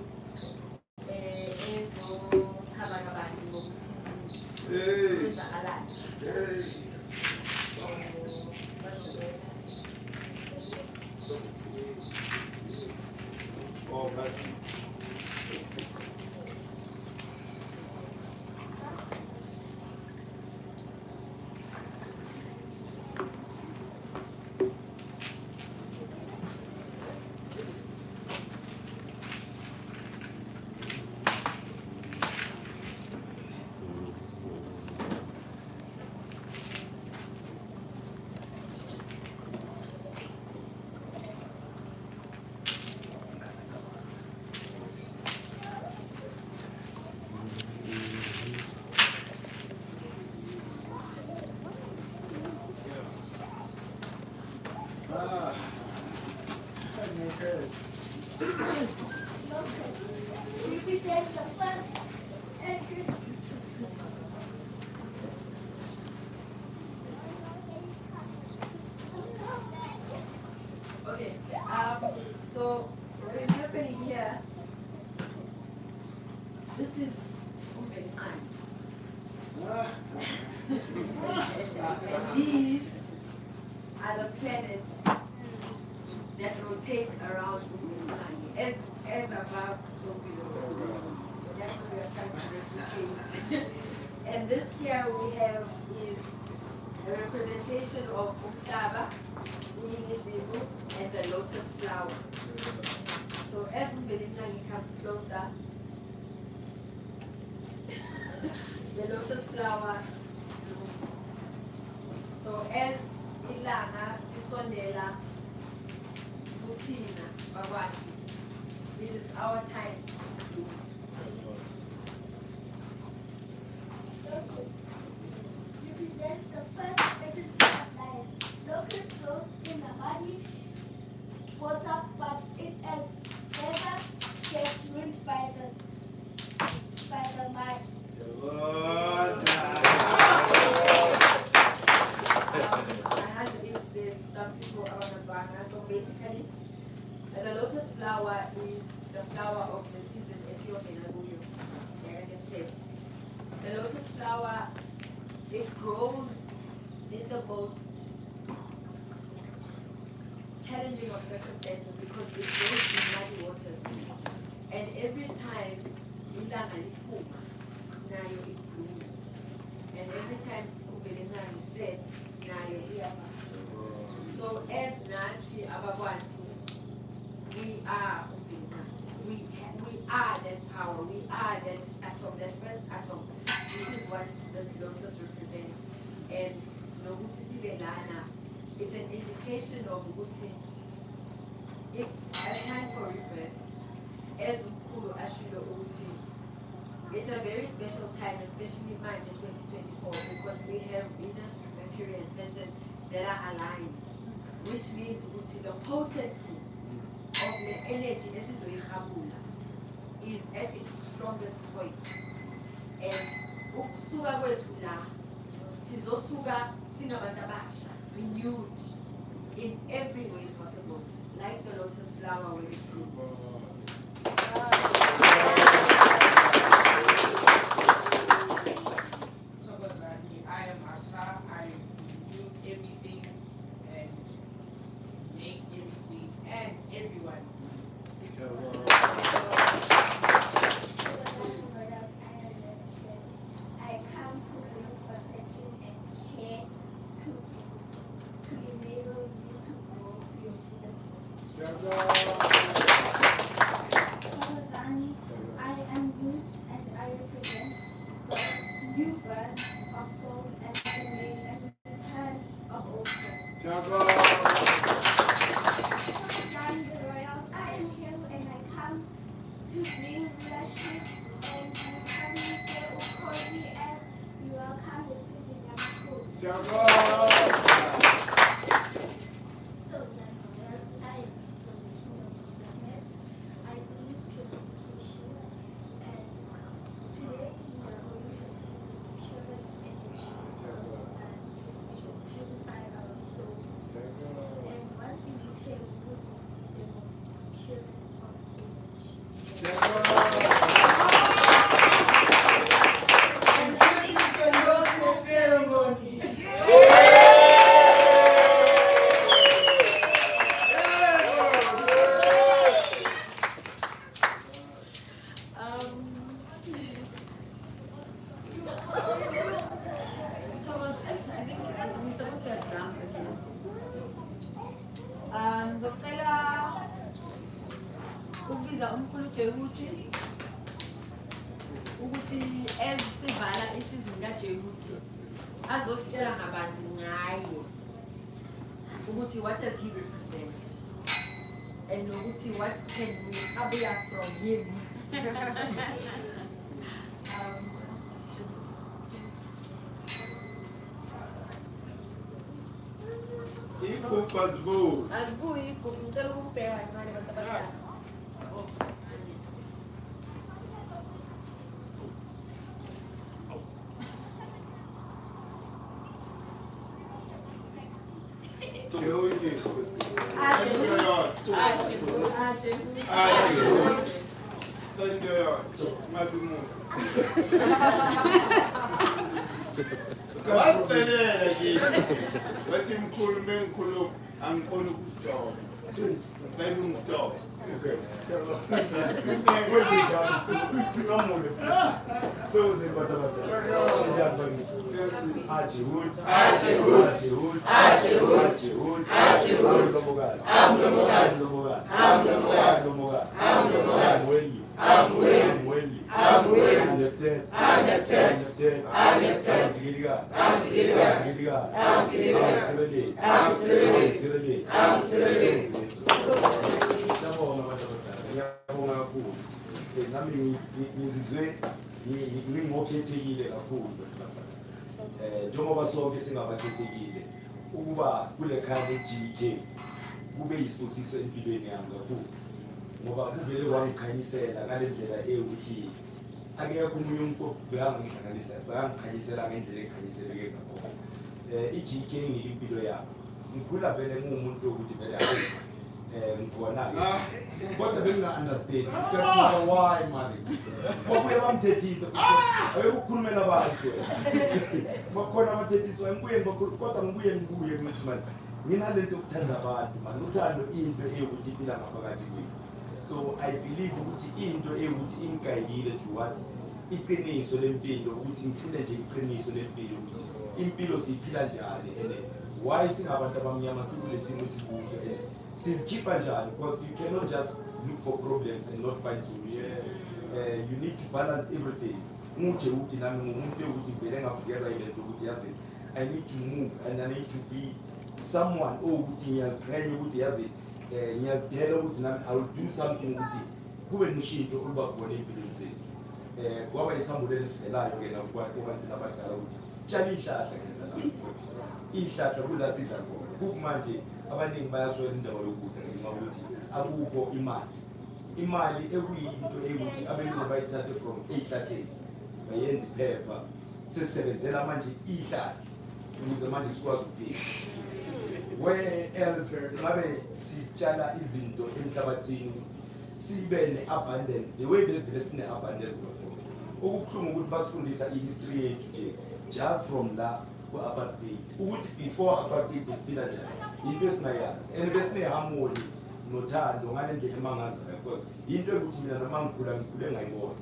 ezochaza kabanzi ngokuthi kwenzakalani. Oh, but Represents the first entrance. Okay, so what is happening here? This is Umkhosi. And these are the planets that rotate around Umkhosi. As above, so below. That's what we are trying to replicate. And this here we have is a representation of Umhlaba, Wezibu, and the lotus flower. So as Umkhosi comes closer, the lotus flower blooms. So as ilanga isondela kuthina bakwazi, this is our time. Represents the first entrance of life. Locust flows in the muddy water, but it as never gets ruined by the flower, it grows in the most challenging of circumstances because it grows in muddy waters. And every time ilanga liphuma, nayo it blooms. And every time ubelengani sets, nayo iyapha. So as nathi abakwantu, we are that power, we are that atom, that first atom. This is what this lotus represents. And nokuthi sibe lana, it's an indication of ukuthi it's a time for rebirth. As Umkhulu ashilo ukuthi, it's a very special time, especially March in 2024, because we have Venus, Mercury, and Saturn that are aligned, which means ukuthi the potency of the energy esizoyihabula is at its strongest point. And ukusuka kwethu la sizosuka singabantu abasha, renewed in every way possible, like the lotus flower when it blooms. I am Asa. I renew everything and make everything and everyone. I come to bring protection and care to enable you to grow to your fullest potential. I am good and I represent the new birth of souls and the return of all souls. The royals, I am here and I come to bring leadership and you can say Umkhosi as you welcome the season of Umkhosi. So then royals, I am from the kingdom of sadness. I bring purification and today you are going to receive the purest energy from the sun, which will purify our souls. And once we leave here, we will be the most purest of energy. And this is the lotus ceremony. Thomas, actually, I think we're supposed to have drums again. Ngizocela ukubiza umkhulu ukuthi esivala isizini kaJehuthi azositshela ngabanzi ngaye ukuthi what does he represent and nokuthi what can we abuya from him. Igugu azibuzi. Azibuyi igugu, ngicela ukubheka kancane abantu abadala. Let's include I'm going to stop. Then we'll stop. Okay. So, njengoba sonke singabakhethekile ukuba kule khaya GK kube yisibusiso empilweni yami kakhulu ngoba kuvele wangikhanyisela ngalendlela ukuthi akekho umunye umuntu beyangikhanyisela ngendlela engikhanyiseleke ngakhona. iGK ngiyimpilo yami ngikhula vele ngumuntu ukuthi vele ngibona-ke kodwa benginga-understand why mani kwabuye bamthethisa ayekukhulume nabantu bakhona abathethisi kodwa ngibuye ngithi mani nginalento yokuthanda abantu mani uthando into eyukuthi iphila ngaphakathi kwethu. So I believe ukuthi into eyukuthi ingigayile towards iqiniso lempilo ukuthi ngifune nje iqiniso lempilo ukuthi impilo siyiphila njani and why singabantu abamnyama sikulesimo sikuzo and sizikhipha njani, because you cannot just look for problems and not find solutions. You need to balance everything. Nguje ukuthi nami ngumuntu ukuthi ngivele ngavukelwa yilento ukuthi yazi I need to move and I need to be someone ukuthi ngiyaziqhenya ukuthi yazi ngiyazidela ukuthi nami I will do something ukuthi kube noshintsho oluba khona empilweni zethu. Kwaba isambulelo esivelayo ke nakubantu abadala ukuthi tshala ihlahla ke lapho ihlahla kula sidla khona kumanje abaningi bayaswela indaba yokudla ngenxa yokuthi akukho imali ekuyinto eyukuthi abelungu bayithathe from eyihlahleni bayenza iphepha sesisebenzela manje ihlahla ukuze manje sikwazi ukuphila. Where else ngabe sitshala izinto emhlabathini sibe ne-abundance the way bevele sine-abundance okubuhlungu ukuthi basifundisa i-history yethu nje just from la ku-apartheid ukuthi before apartheid besiphila njani into esingayazi and besinehamoni nothando ngale ndlela emangazayo because into ekuthi mina noma ngikhule ngayibona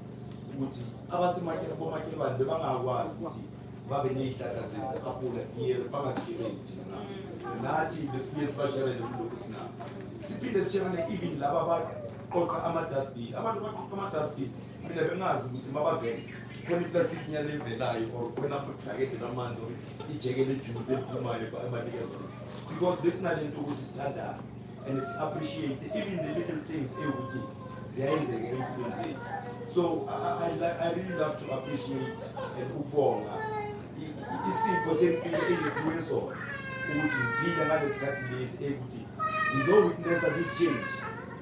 ukuthi abomakhelwane bebangakwazi ukuthi babe neyihlahla zezi-apula iyere bangasibeleli thina nathi besibuye sibasherele kulokhu sinabo siphinde sisherele even laba abaqoqa ama-dustbin abantu baqoqa ama-dustbin mina bengazi ukuthi mabavele khona iplastic nyala evelayo or khona ibhakede lamanzi or ijeke lejuice eliphumayo abanikeza because besinalento ukuthi sithandayo and si-appreciate even the little things eyukuthi ziyayenzeka empilweni zethu. So I really love to appreciate and ukubonga isipho sempilo engiphiwe sona ukuthi ngiphile ngalesikhathi lesi ekuthi ngizowitnessa this change.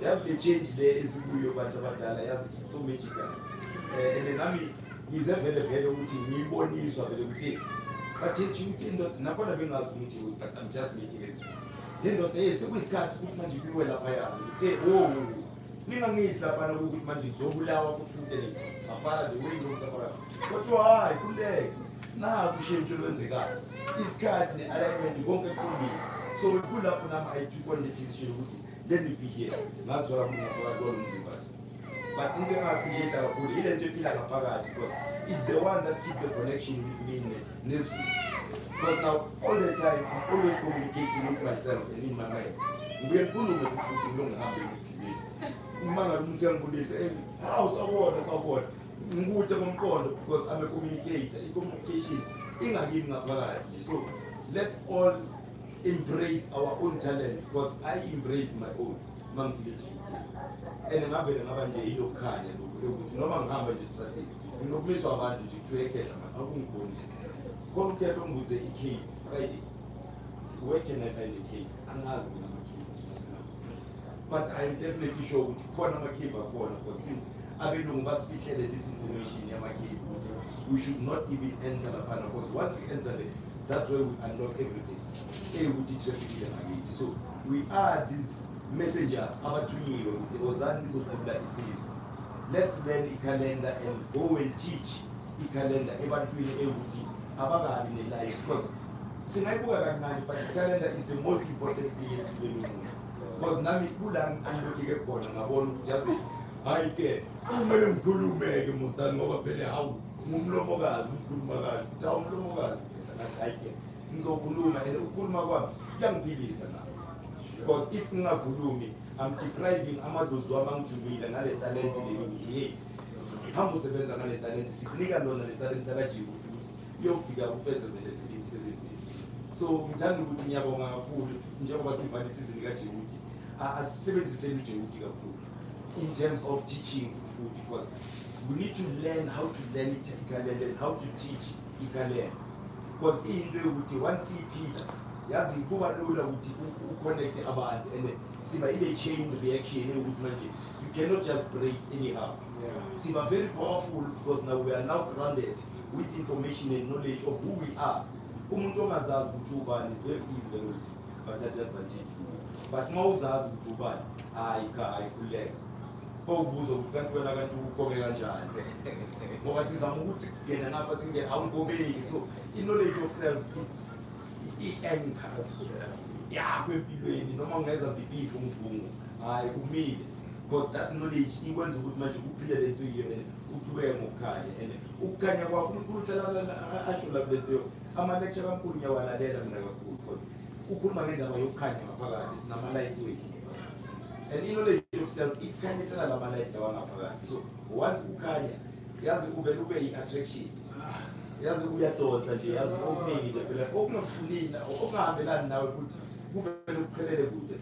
Yazi le change le esikuyo bantu abadala yazi it's so magical. And nami ngize vele ukuthi ngiyiboniswa vele ukuthi bathethi into nakhona bengazi ukuthi but I'm just making it. Indoda sekuyisikhathi ukuthi manje kuyiwe lapha yana ngithe ningangisi lapha ukuthi manje ngizobulawa futhi safara the way ngizofara kodwa hayi kuleke naku ushintsho lwenzekayo isikhathi ne-alignment konke kuphumile. So kulapho nami I took on the decision ukuthi let me be here ngazithola kungaphakathi kwalo mzimba but into engaphileta kakhulu ile nto ephila ngaphakathi because it's the one that keep the connection with me nezulu. Because now all the time I'm always communicating with myself and in my mind. Ngibuye ngikhulume futhi ngilongihambe ngidlile uma ngalumseka ngibulise hawu sawubona ngikude komqondo because I'm a communicator. I-communication ingakimi ngaphakathi. So let's all embrace our own talents because I embraced my own mangifile and ngavele ngaba nje ilokhanya ukuthi noma ngihamba nje strategy nginokumiswa abantu nje kuthiwe ekhehla manje akungibonisi khona ukhetho ngibuze i-cave Friday where can I find a cave angazi mina ama-cave but I'm definitely sure ukuthi khona ama-cave akhona because since abelungu basifihlele this information yama-cave ukuthi we should not even enter laphana because once we enter there that's where we unlock everything ukuthi trafficile ngakithi. So we are these messengers abathunyiwe ukuthi ozani nizodlula isizwe. Let's learn i-calendar and go and teach i-calendar ebantwini ukuthi abakabi ne-life because singayibuka kancane but i-calendar is the most important thing empilweni yomuntu because nami kula angilokike khona ngabona ukuthi yazi hayi ke kumele ngikhulume-ke mosani ngoba vele hawu ngumlomokazi ngikhuluma kahle ukuthi hawu umlomokazi ngathi hayi ke ngizokhuluma and ukukhuluma kwami kuyangiphilisa nami because if ngingakhulumi I'm depriving amadlozi wami angijumile ngale talent leli hey hamba usebenza ngale talent sikunika lona le talent lakajibu ukuthi uyofika ufezele imisebenzi. So ngithanda ukuthi ngiyabonga kakhulu futhi njengoba sivale isizini kajibu ukuthi asisebenziseni ujibu kakhulu in terms of teaching food because we need to learn how to learn it technically and how to teach it because into ukuthi once iphila yazi kuba lula ukuthi uconnect abantu and siba ile chain reaction ukuthi manje you cannot just break anyhow. Siba very powerful because now we are now grounded with information and knowledge of who we are. Umuntu ongazazi ukuthi ubani is very easy but at advantage. but mawuzazi ukuthi ubani ayikhuleka bawubuza ukuthi kanti wena kanti ukobe kanjani ngoba sizama ukuthi kungena ngapha singena awungobeki so i-knowledge of self it's i-anchors yakho empilweni noma ungeza ziphi umfungo hayi umile because that knowledge ikwenza ukuthi manje uphile lento yiyo and uqhubeke ngokukhanya and ukukhanya kwakho uNkulunkulu uhlala asho la lento ama-lecture kaNkulunkulu ngiyawalalela mina kakhulu because ukhuluma ngendaba yokukhanya ngaphakathi sinama-lightweight and i-knowledge of self ikhanyisela lama-light lawa ngaphakathi so once ukhanya yazi uvele ube yi-attraction yazi uyadonsa nje yazi okuningi nje phela okungafunile okungahambelani nawe futhi kuvele ukuphelele kude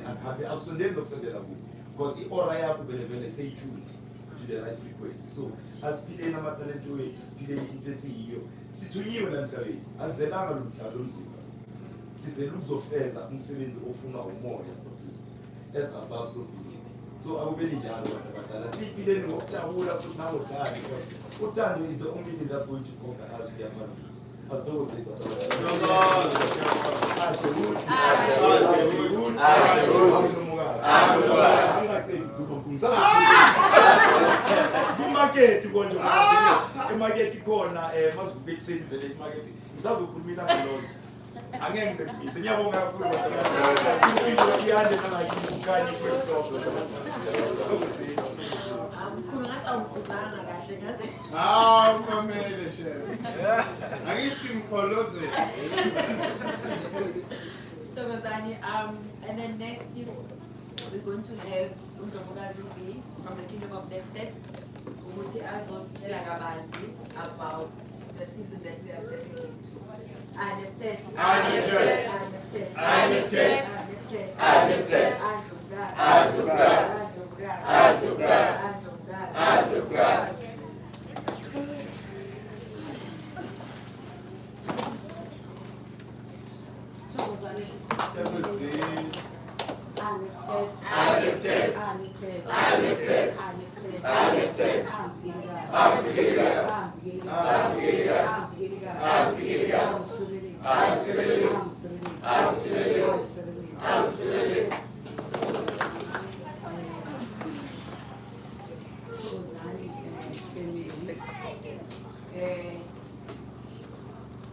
akuhambe akusondeli nokusondela kude because i-aura yakho vele seyituned to the right frequency so asiphileni amatalente wethu siphileni into esiyiyo sithunyiwe la emhlabeni asizelanga lo mdlalo omzimba sizele ukuzofeza umsebenzi ofuna umoya as above so below so akubeni njalo abantu abadala siphileni ngokujabula futhi nangothando uthando is the only thing that's going to conquer us we are family asithokoze imaketi konje imaketi khona masivuke ekuseni vele imaketi ngisazokhulumela ngalona angeke ngisekhulise ngiyabonga kakhulu iyande nangayikukanye Mkhulu ngathi awukhuzanga kahle ngathi. Kwamele chef. Angithi mkholozele. So Gozani, and then next year we're going to have Umkhosi from the Kingdom of Neptet, ukuthi azositshela kabanzi about the season that we are stepping into. Neptet.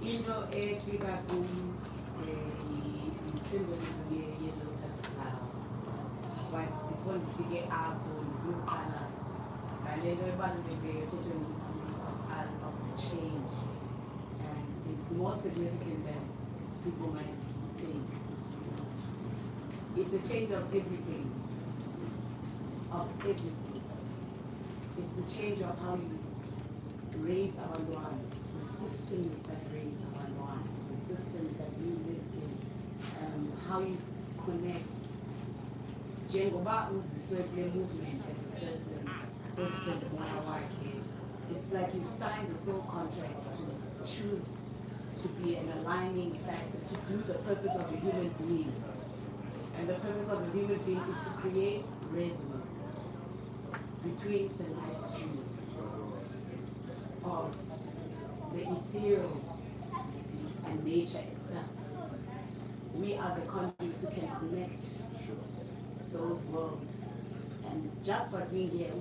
Into efika symbolism ye-lotus flower. But before nifike apho ngiyoqala ngalento ebalulekileyo ethethweni of change, and it's more significant than people might think. It's a change of everything. It's the change of how you raise our one, the systems that raise our one, the systems that we live in, how you connect. Jengoba uziswe kule movement as a person, it's like you've signed the soul contract to choose to be an aligning factor, to do the purpose of a human being. And the purpose of a human being is to create resonance between the life streams of the ethereal, you see, and nature itself. We are the conduits who can connect those worlds. And just by being here,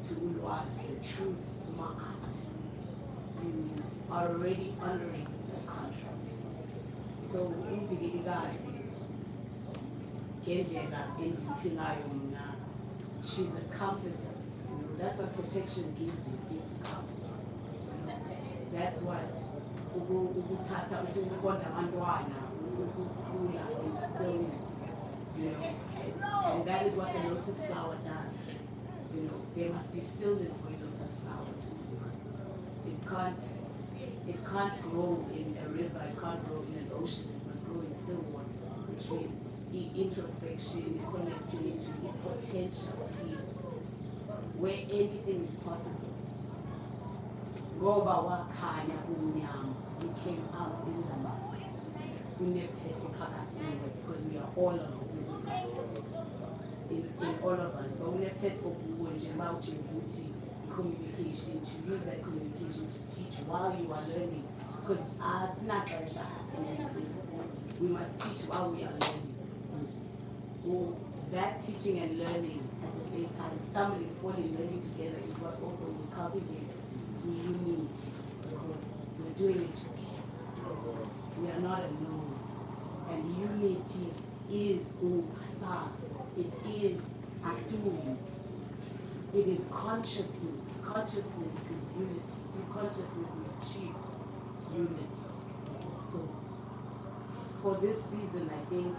to the truth, my art, you are already honoring the contract. So, she's a comforter. That's what protection gives you comfort. That's what stillness. And that is what the lotus flower does. There must be stillness for a lotus flower too. It can't grow in a river, it can't grow in an ocean, it must grow in still waters, which means the introspection, the connectivity, the potential field, where anything is possible. Goba wakanya unyama, we came out in the mud. We never take because we are all of us. In all of us. So we have to communication, to use that communication to teach while you are learning. Because as not we must teach while we are learning. Or that teaching and learning at the same time, stumbling, falling, learning together is what also will cultivate the unity, because we're doing it together. We are not alone. And unity is Umkhosi. It is Atum. It is consciousness. Consciousness is unity. Through consciousness we achieve unity. So for this season, I think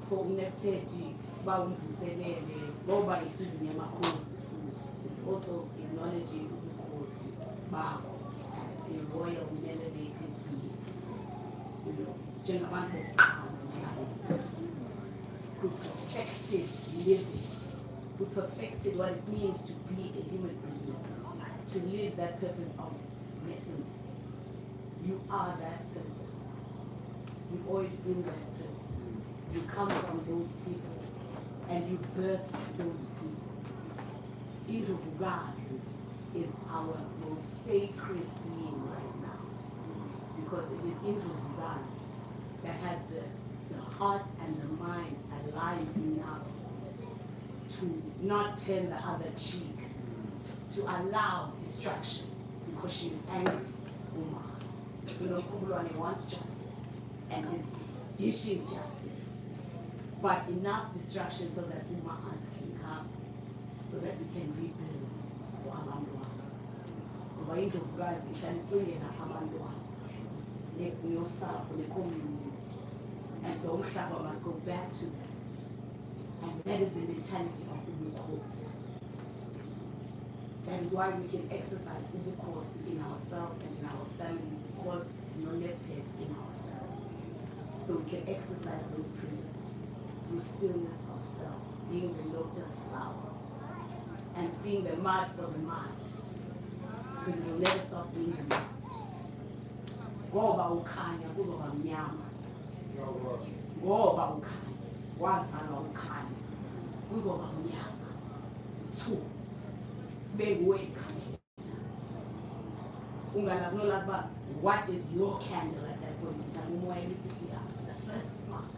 for Nepteti, Bawumvuselele, Boba is season Yamakhosi food. It's also acknowledging Umkhosi Bako as a royal melanated being. You know, Jengabantu who perfected living, who perfected what it means to be a human being, to live that purpose of resonance. You are that person. You've always been that person. You come from those people and you birth those people. Indlovukazi is our most sacred being right now, because it is Indlovukazi that has the heart and the mind aligned enough to not turn the other cheek, to allow distraction because she is angry. You know, Kubulwane wants justice and is dishing justice, but enough distraction so that Uma Aunt can come, so that we can rebuild for Abandwana. Ngoba Indlovukazi ihlala icingela abantwana nosapho ne-community, and so Umhlaba must go back to that. And that is the mentality of Umkhosi. That is why we can exercise Umkhosi in ourselves and in our families, because it's connected in ourselves. So we can exercise those principles through stillness of self, being the lotus flower, and seeing the mud for the mud, because it will never stop being the mud. Ngoba ukhanya kuzoba mnyama. Ngoba ukhanya wazalwa ukhanya kuzoba mnyama. 2 benguwe ikhanya. Ungalazi nolazi ba, what is your candle at that point in time? Umoya ebisithi the first spark.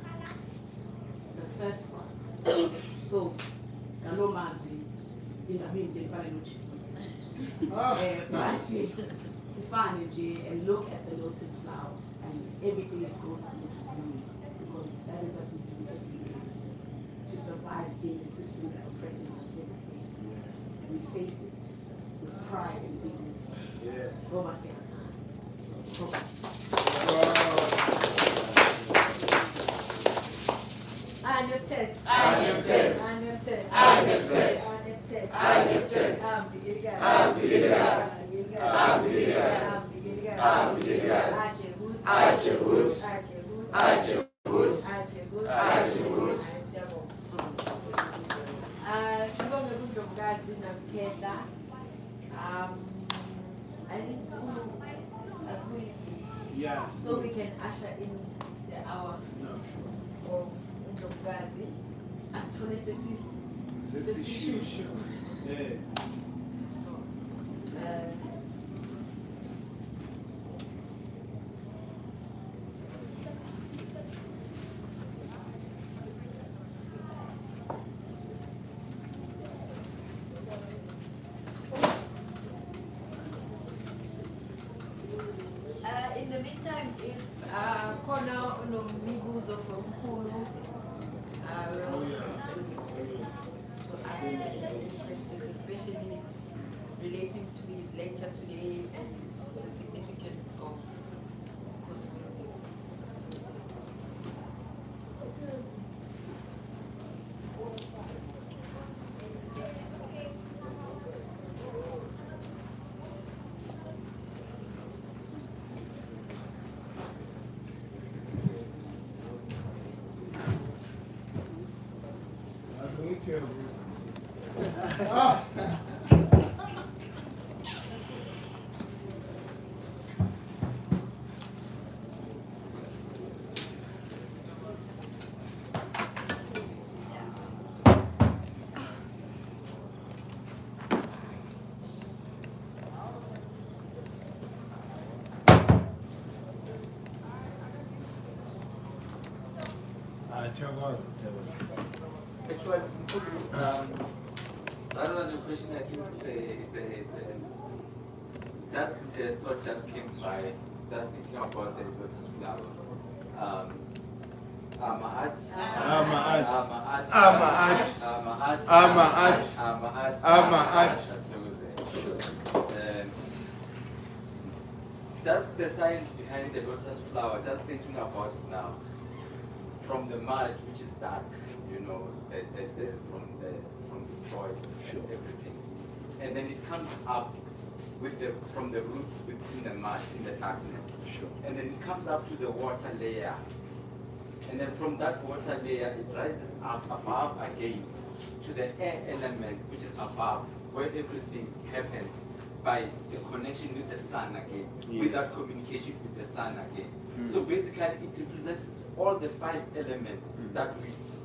The first spark. So ngalo mazwi ndingabi ndifana noJephthah. But sifane nje and look at the lotus flower and everything that goes through to bloom, because that is what we do every day to survive in the system that oppresses us every day. We face it with pride and dignity. Yes. Roba says us. Sibonge kuNdlovukazi nakuKhetla. I think Yeah. so we can usher in the hour of Ndlovukazi. Asithole sesishushu. Yeah. In the meantime, if Kona unommibuzo for Umkhulu, we're open to ask questions, especially relating to his lecture today and the significance of Wezibu. I'm going to Ah. Ngiyathokoza, Actually, rather than your question, I think just the thought just came by just thinking about the Lotus flower. Amaat. Just the science behind the lotus flower, just thinking about it now, from the mud, which is dark, from the soil and everything, and then it comes up from the roots within the mud in the darkness, and then it comes up to the water layer. And then from that water layer, it rises up above again to the air element, which is above, where everything happens by the connection with the sun again, with that communication with the sun again. So basically, it represents all the 5 elements that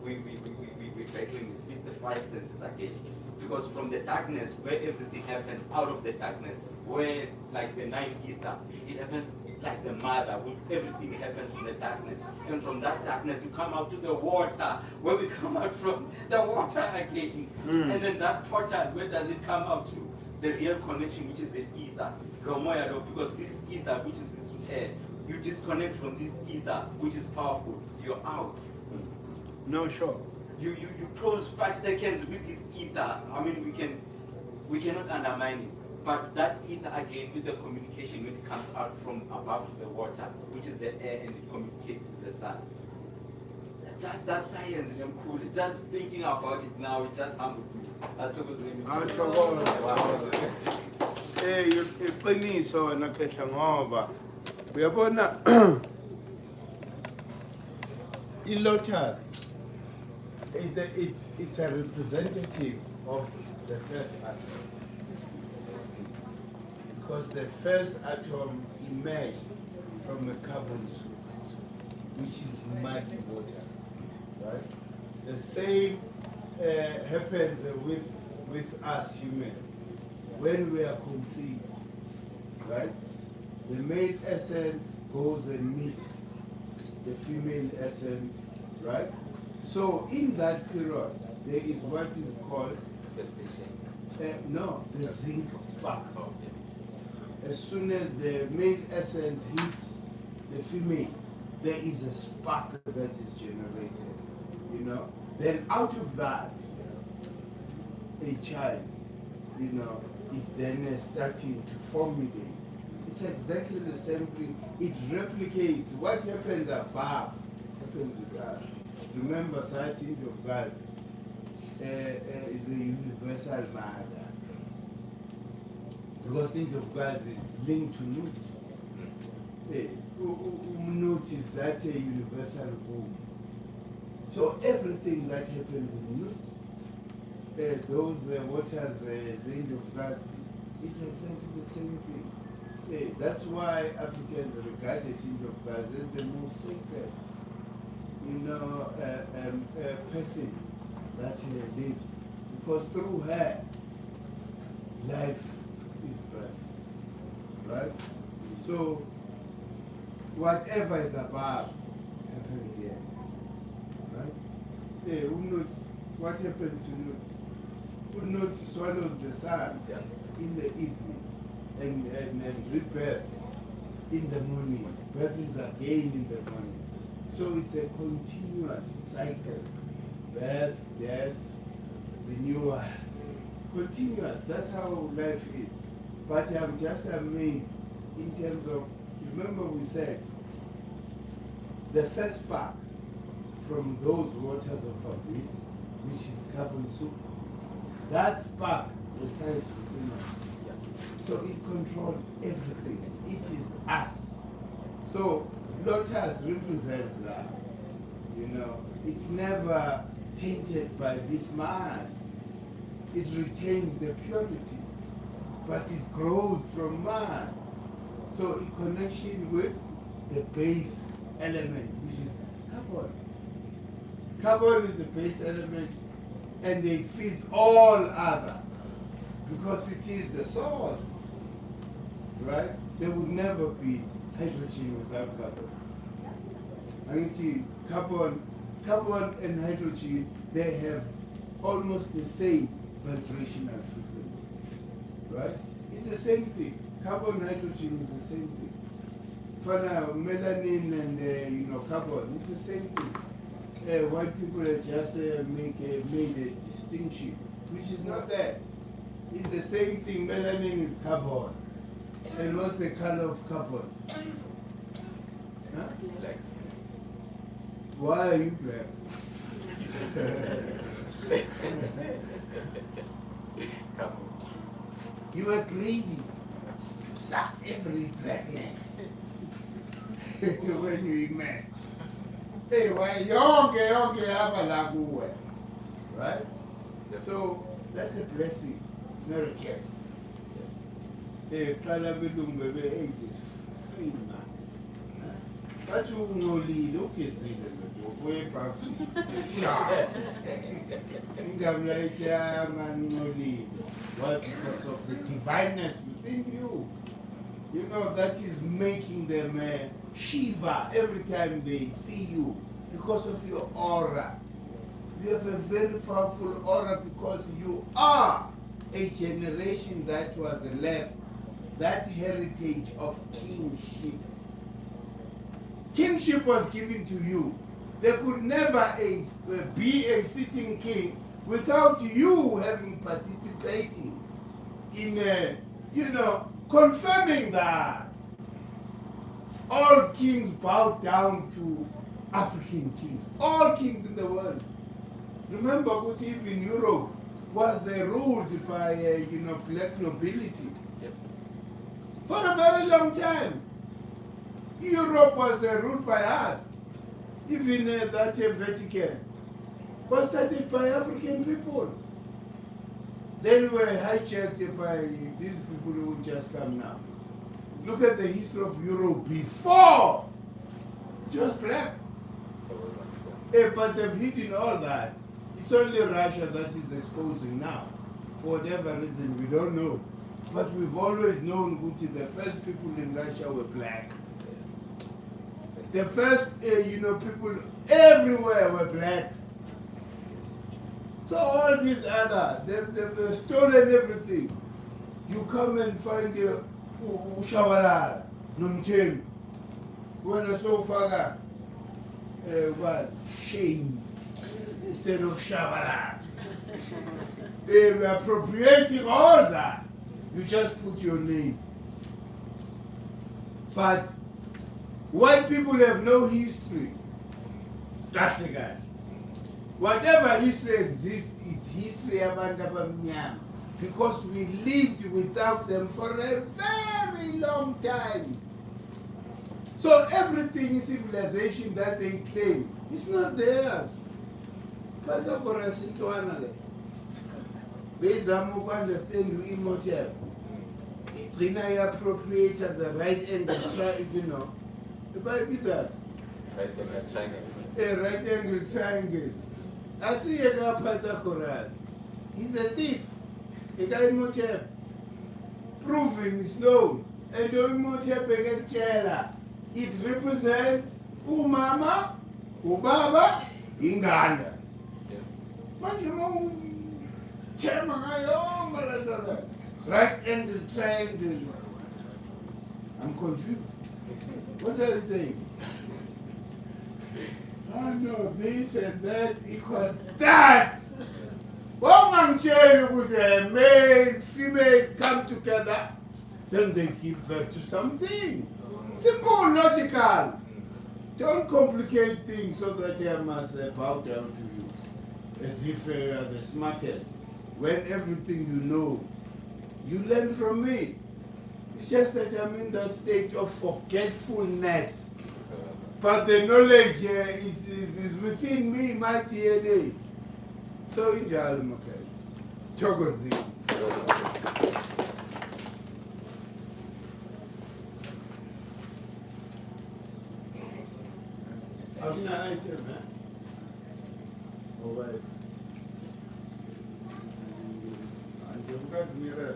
we're battling with the 5 senses again. Because from the darkness, where everything happens, out of the darkness, where like the 9 ether, it happens like the mother, where everything happens in the darkness. And from that darkness, you come out to the water, where we come out from the water again. And then that portal, where does it come out to? The real connection, which is the ether. Because this ether, which is this air, you disconnect from this ether, which is powerful, you're out. No, sure. You close 5 seconds with this ether. I mean, we cannot undermine it. But that ether again, with the communication, when it comes out from above the water, which is the air, and it communicates with the sun. Just that science, I'm cool. Just thinking about it now, it just humbled me. Iqiniso wena Khehla ngoba uyabona iLotus it's a representative of the first atom, because the first atom emerged from a carbon soup, which is muddy water, right? The same happens with us humans when we are conceived, right? The male essence goes and meets the female essence, right? So in that period, there is what is called the zinc spark. As soon as the male essence hits the female, there is a spark that is generated, Then out of that, a child, is then starting to formulate. It's exactly the same thing. It replicates what happens above, happens with us. Remember, certain of God is a universal mother. Because think of God is linked to Nut. Nut is that a universal womb. So everything that happens in Nut, those waters, the end of God, is exactly the same thing. That's why Africans regard the change of God as the most sacred, person that lives. Because through her, life is birth, right? So whatever is above happens here, right? What happens to Nut? Nut swallows the sun in the evening and rebirth in the morning. Birth is again in the morning. So it's a continuous cycle. Birth, death, renewal. Continuous. That's how life is. But I'm just amazed in terms of, remember we said, the first spark from those waters of abyss, which is carbon soup, that spark resides within us. So it controls everything. It is us. So Lotus represents that. It's never tainted by this mind. It retains the purity, but it grows from mind. So in connection with the base element, which is carbon. Carbon is the base element, and it feeds all other, because it is the source, right? There would never be hydrogen without carbon. I mean, see, carbon carbon and hydrogen, they have almost the same vibrational frequency, right? It's the same thing. Carbon, hydrogen is the same thing. For now, melanin and carbon, it's the same thing. White people just made a distinction, which is not there. It's the same thing. Melanin is carbon. And what's the color of carbon? Huh? Black. Why are you black? Come. You are greedy to suck every blackness when you eat man. Hey, why yonke hapa la kuwe, right? So that's a blessing. It's not a curse. Hey, kala belungu bebe, hey, just fame man. But you no lead, okay, see the way back. Man, no lead. Why? Because of the divineness within you. You know, that is making them shiver every time they see you because of your aura. You have a very powerful aura because you are a generation that was left that heritage of kingship. Kingship was given to you. There could never be a sitting king without you having participated in, confirming that. All kings bow down to African kings. All kings in the world. Remember what even Europe was ruled by, black nobility. Yep. For a very long time. Europe was ruled by us. Even that Vatican was started by African people. Then were hijacked by these people who just come now. Look at the history of Europe before. Just black. But they've hidden all that. It's only Russia that is exposing now. For whatever reason, we don't know. But we've always known Guti, the first people in Russia were black. The first, people everywhere were black. So all these other, they've stolen everything. You come and find the Ushawarar, Numtim, when I saw Faga, what? Shame, instead of Shawarar. They were appropriating all that. You just put your name. But white people have no history. That's the guy. Whatever history exists, it's history about Abamnyam. Because we lived without them for a very long time. So everything in civilization that they claim is not theirs. But the Korasintwanale. Bezamu understand you immortal. It appropriate at the right angle, The Bible is that. Right angle triangle. A right angle triangle. I see a guy Pythagoras. He's a thief. A guy immortal. Proving is known. And the immortal beget chela. It represents umama, ubaba, inganda. Right angle triangle. I'm confused. What are you saying? Oh no, this and that equals that. One man child with a male, female come together, then they give birth to something. Simple, logical. Don't complicate things so that they must bow down to you as if you are the smartest. When everything you know, you learn from me. It's just that I'm in the state of forgetfulness. But the knowledge is within me, my DNA. So, injal makai. Chogozi. Avina item, man. Always. And you guys mirror.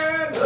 Go!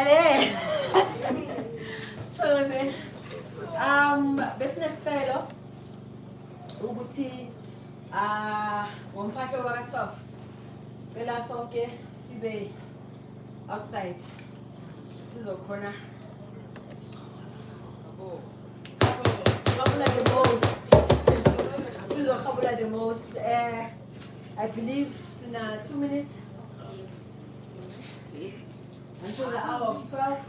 Yale. So besinesicelo ukuthi ngomphahlo waka 12 phela sonke sibe outside sizokhona Kabula the most. Kabula the most. I believe in 2 minutes until the hour of 12,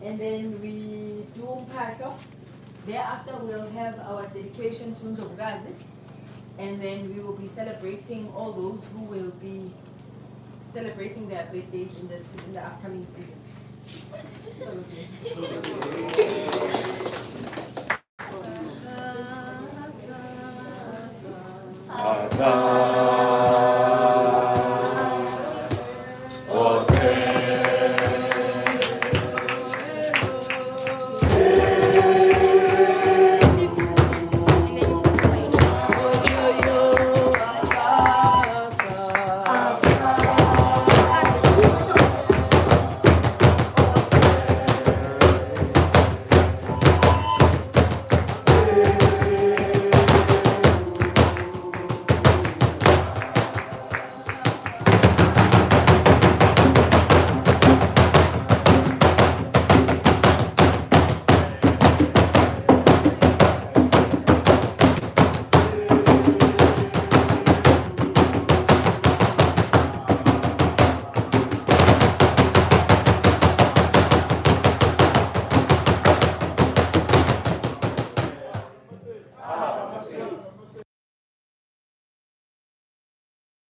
and then we do Umphahlo. Thereafter, we'll have our dedication to Ndlovukazi, and then we will be celebrating all those who will be celebrating their birthdays in the upcoming season. So,